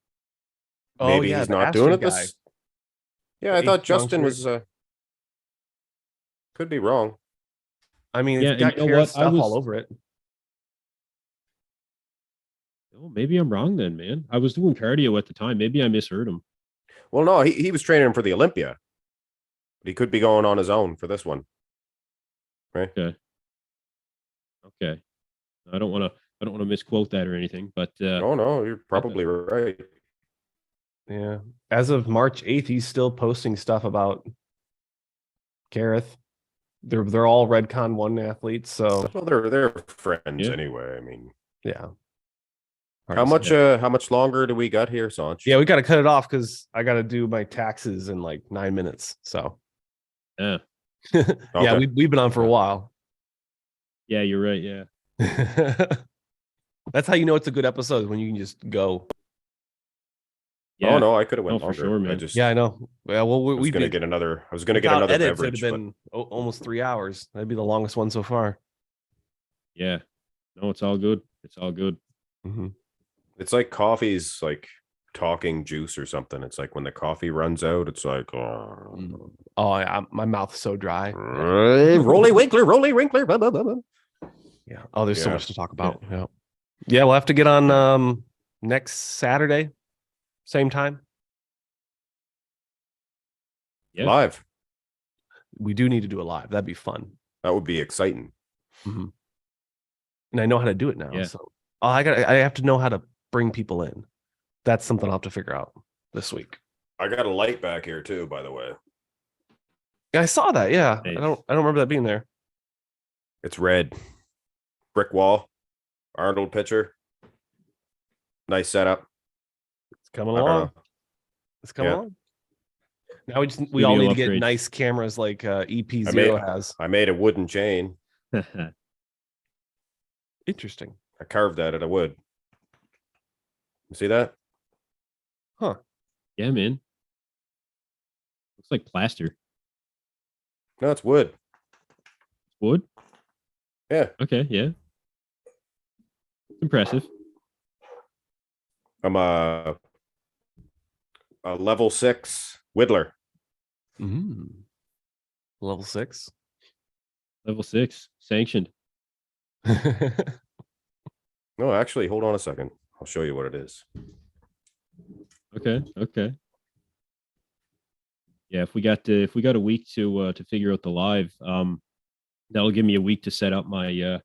Maybe he's not doing it this. Yeah, I thought Justin was. Could be wrong. I mean, it's got Kareth stuff all over it. Oh, maybe I'm wrong then, man. I was doing cardio at the time. Maybe I misheard him. Well, no, he was training for the Olympia. But he could be going on his own for this one. Right? Okay. I don't want to misquote that or anything, but no, you're probably right. Yeah. As of March 8th, he's still posting stuff about Kareth. They're all Redcon 1 athletes, so well, they're friends anyway. I mean, yeah. How much longer do we got here, Saunch? Yeah, we got to cut it off because I got to do my taxes in like 9 minutes. So yeah, yeah, we've been on for a while. Yeah, you're right. Yeah, that's how you know it's a good episode when you can just go. Yeah. Oh no, I could have went longer. For sure, man. I know. Yeah, well, I was gonna get another beverage. It'd have been almost 3 hours. That'd be the longest one so far. Yeah, no, it's all good. It's all good. Mm-hmm. It's like coffee's like talking juice or something. It's like when the coffee runs out, it's like my mouth's so dry. Rolly Winkler. Blah, blah, blah, blah. Yeah. Oh, there's so much to talk about. Yeah, we'll have to get on next Saturday. Same time. Yeah. Live. We do need to do a live. That'd be fun. That would be exciting. Mm-hmm. And I know how to do it now. So I have to know how to bring people in. That's something I'll have to figure out this week. I got a light back here too, by the way. Yeah, I saw that. Yeah. Nice. I don't remember that being there. It's red. Brick wall. Arnold picture. Nice setup. It's coming I don't along. know. It's coming Yeah. along. Now we all Studio need to get upgrade. nice cameras like EP0 has. I made a wooden chain. Interesting. I carved that out of wood. You see that? Huh. Yeah, man. Looks like plaster. No, it's wood. Wood? Yeah. Okay, yeah. Impressive. I'm a level 6 whittler. Level 6. Level 6. Sanctioned. No, actually, hold on a second. I'll show you what it is. Okay. Yeah, if we got a week to figure out the live, that'll give me a week to set up my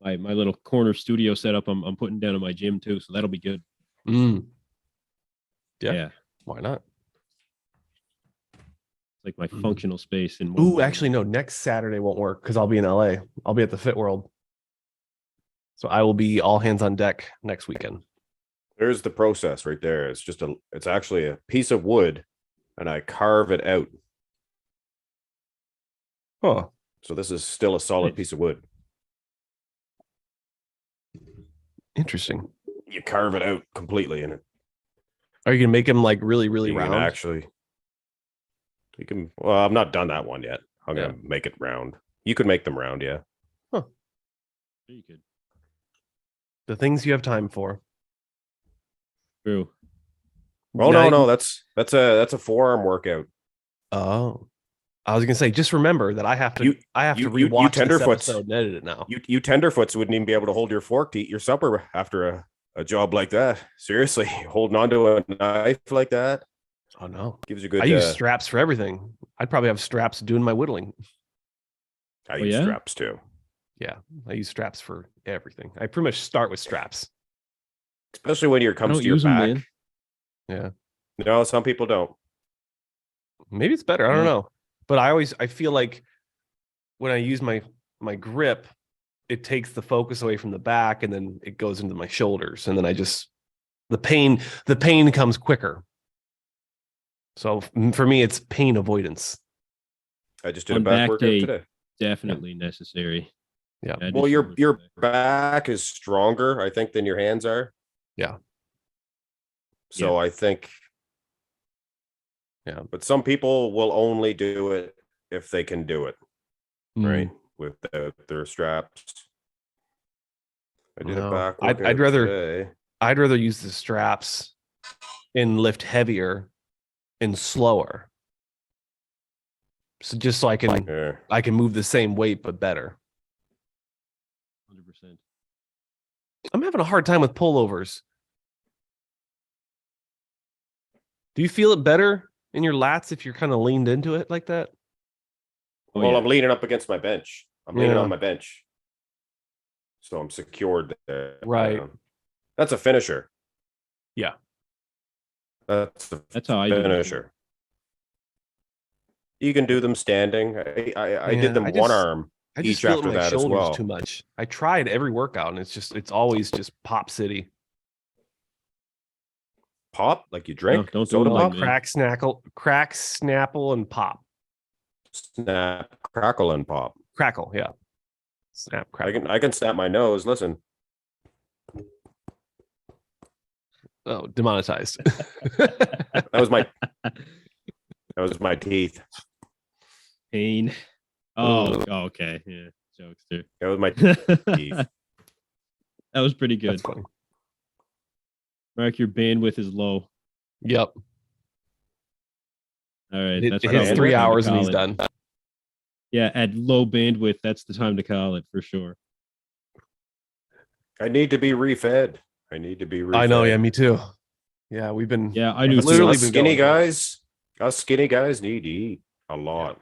my little corner studio setup I'm putting down in my gym too, so that'll be good. Yeah. Why not? It's like my functional space in Ooh, actually, no. Next Saturday won't work because I'll be in LA. I'll be at the Fit World, so I will be all hands on deck next weekend. There's the process right there. It's actually a piece of wood, and I carve it out. Huh. So this is still a solid Nice. piece of wood. Interesting. You carve it out completely, and Are you gonna make them like really, really you round? can actually. You can. Well, I've not done that one yet. I'm Yeah. gonna make it round. You could make them round, yeah. You could. The things you have time for. True. Oh Now no, you- that's a forearm workout. Oh, I was gonna say, just remember that I have to rewatch this tenderfoots. episode and edit it now. You tenderfoots wouldn't even be able to hold your fork to eat your supper after a job like that. Seriously, holding onto a knife like that Oh no, gives you good. I use straps for everything. I'd probably have straps doing my whittling. I use yeah? straps too, Yeah, I use straps for everything. I pretty much start with straps. especially when it I comes don't to your use them, back. man. Yeah, No, some people don't. maybe it's better. I don't Yeah. know, but I feel like when I use my grip, it takes the focus away from the back, and then it goes into my shoulders, and then the pain comes quicker. So for me, it's pain avoidance. I just did a On back back workout day, today. definitely necessary. Yeah. I do Well, so your much your back. back is stronger, I think, than your hands are. Yeah. So I think. Yeah. But some people will only do it if they can do it, right? Mm. Without their straps. I did No. a back I'd workout today. rather use the straps and lift heavier and slower. So just so I can Yeah. move the same weight but better. 100%. I'm having a hard time with pullovers. Do you feel it better in your lats if you're kind of leaned into it like that? Oh, Well, yeah. I'm leaning up against my bench. I'm leaning Yeah. on my bench. So I'm secured there. Right. That's a finisher. Yeah. That's how I do it, too. finisher. You can do them standing. I Yeah, did them one arm I just each feel it after in my that as shoulders well. too much. I tried every workout and it's always just pop city. Pop? Like you drink? don't do Soda it like pop? me. Crack, snapple, and pop. Snap, crackle, and pop. Crackle, yeah. Snap, crackle. I can snap my nose. Listen. Oh, demonetized. That was my teeth. Pain. Oh, okay. Yeah. Jokes too. That was my teeth. That was pretty good. That's funny. Mark, your bandwidth is low. Yep. All right. It That's hits probably 3 the time to hours and call he's it. done. Yeah, at low bandwidth, that's the time to call it for sure. I need to be refed. I know, yeah, me too. Yeah, we've been Yeah, I do. literally us been skinny going. guys. Us skinny guys need to eat a lot.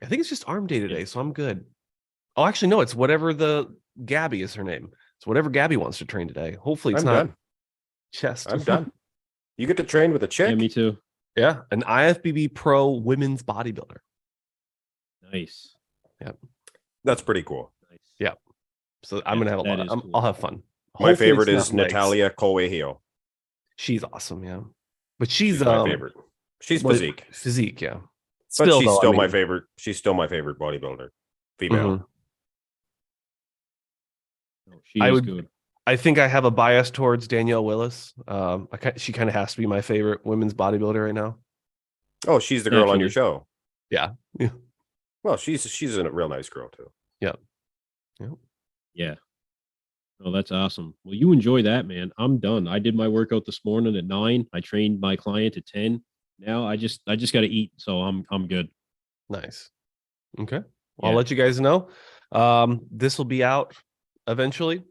I think it's just arm day today, so I'm good. Oh, actually, no, it's whatever Gabby is her name. It's whatever Gabby wants to train today. Hopefully it's I'm not done. chest. I'm done. You get to train with a chick. Yeah, me too. Yeah, an IFBB Pro women's bodybuilder. Nice. That's pretty cool. Nice. Yeah. So I'm gonna have a lot. Cool. I'll have fun. My Hopefully favorite it's is not legs. Natalia Coelho. She's awesome, yeah. But she's my favorite. She's physique. Physique, yeah. But she's though, still my favorite. She's still my favorite bodybuilder. Female. Oh, she is good. I think I have a bias towards Danielle Willis. She kind of has to be my favorite women's bodybuilder right now. Oh, she's the girl on your show. Yeah. Well, she's a real nice girl too. Yeah. Oh, that's awesome. Well, you enjoy that, man. I'm done. I did my workout this morning at 9. I trained my client at 10. Now I just got to eat, so I'm good. Nice. Okay. Well, I'll let you guys know. This will be out eventually.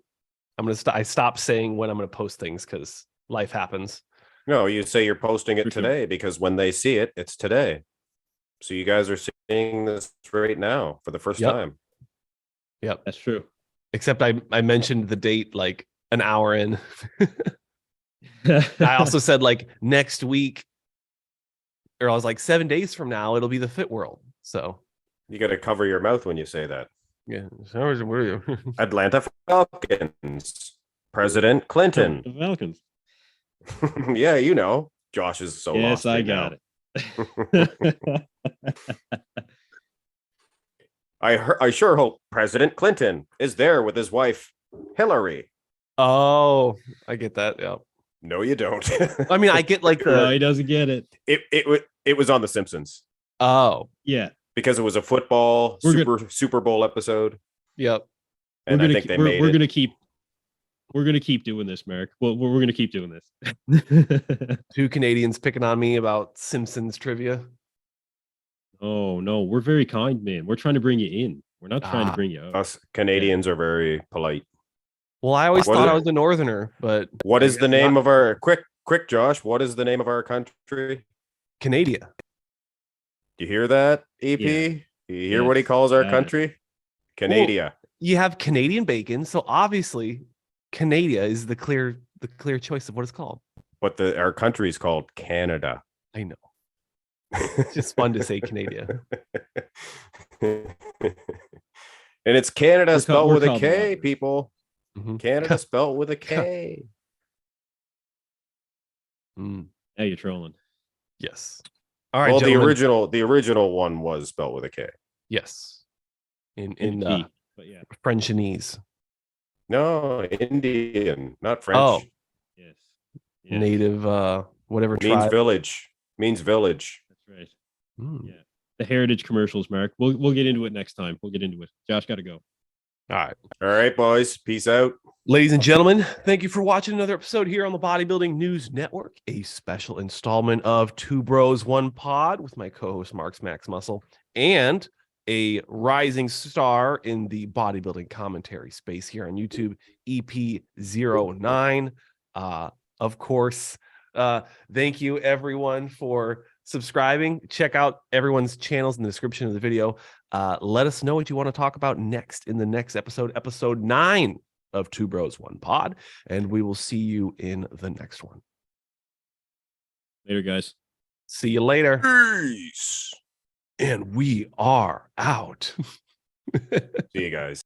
I stopped saying when I'm gonna post things because life happens. No, you say you're posting it today because when they see it, it's today. So you guys are seeing this right now for the first time. Yep, that's true. Except I mentioned the date like an hour in. I also said like next week, or I was like 7 days from now, it'll be the Fit World. So you got to cover your mouth when you say that. Yeah. Atlanta Falcons. President Clinton. The Falcons. Yeah, you know. Josh is so yes, lost. Right I got it. I sure hope President Clinton is there with his wife, Hillary. Oh, I get that. Yeah. No, you don't. I mean, I get like no, he doesn't get it. It was on The Simpsons. Oh, yeah, because it was a football Super Bowl episode. Yep. And I think we're gonna keep doing this, Merrick. Well, we're gonna keep doing this. 2 Canadians picking on me about Simpsons trivia. Oh no, we're very kind, man. We're trying to bring you in. We're not trying to bring you out. Us Canadians are very polite. Well, I always thought I was a northerner, but what is the name of our quick Josh? What is the name of our country? Canada. Do you hear that, EP? Yeah. Do you hear what he calls our country? Canada. Well, you have Canadian bacon, so obviously Canada is the clear choice of what it's called. But our country is called Canada. I know. It's just fun to say Canada. And it's Canada spelled with a K, people. Mm-hmm. Canada spelled with a K. Now you're trolling. Yes. All right. Well, gentlemen. the original one was spelled with a K. Yes. In but yeah, Frenchanese. No, Indian, not French. Oh, yes. Native, whatever means tribe. village. Means village. That's right. Mm. Yeah, the heritage commercials, Mark. We'll get into it next time. We'll get into it. Josh got to go. All right, boys. Peace out. Ladies and gentlemen, thank you for watching another episode here on the Bodybuilding News Network, a special installment of Two Bros, One Pod with my co-host Marx Max Muscle and a rising star in the bodybuilding commentary space here on YouTube, EPZeroNine. Of course, thank you everyone for subscribing. Check out everyone's channels in the description of the video. Let us know what you want to talk about next in the next episode 9 of Two Bros, One Pod, and we will see you in the next one. Later, guys. See you later. Peace. And we are out. See you guys.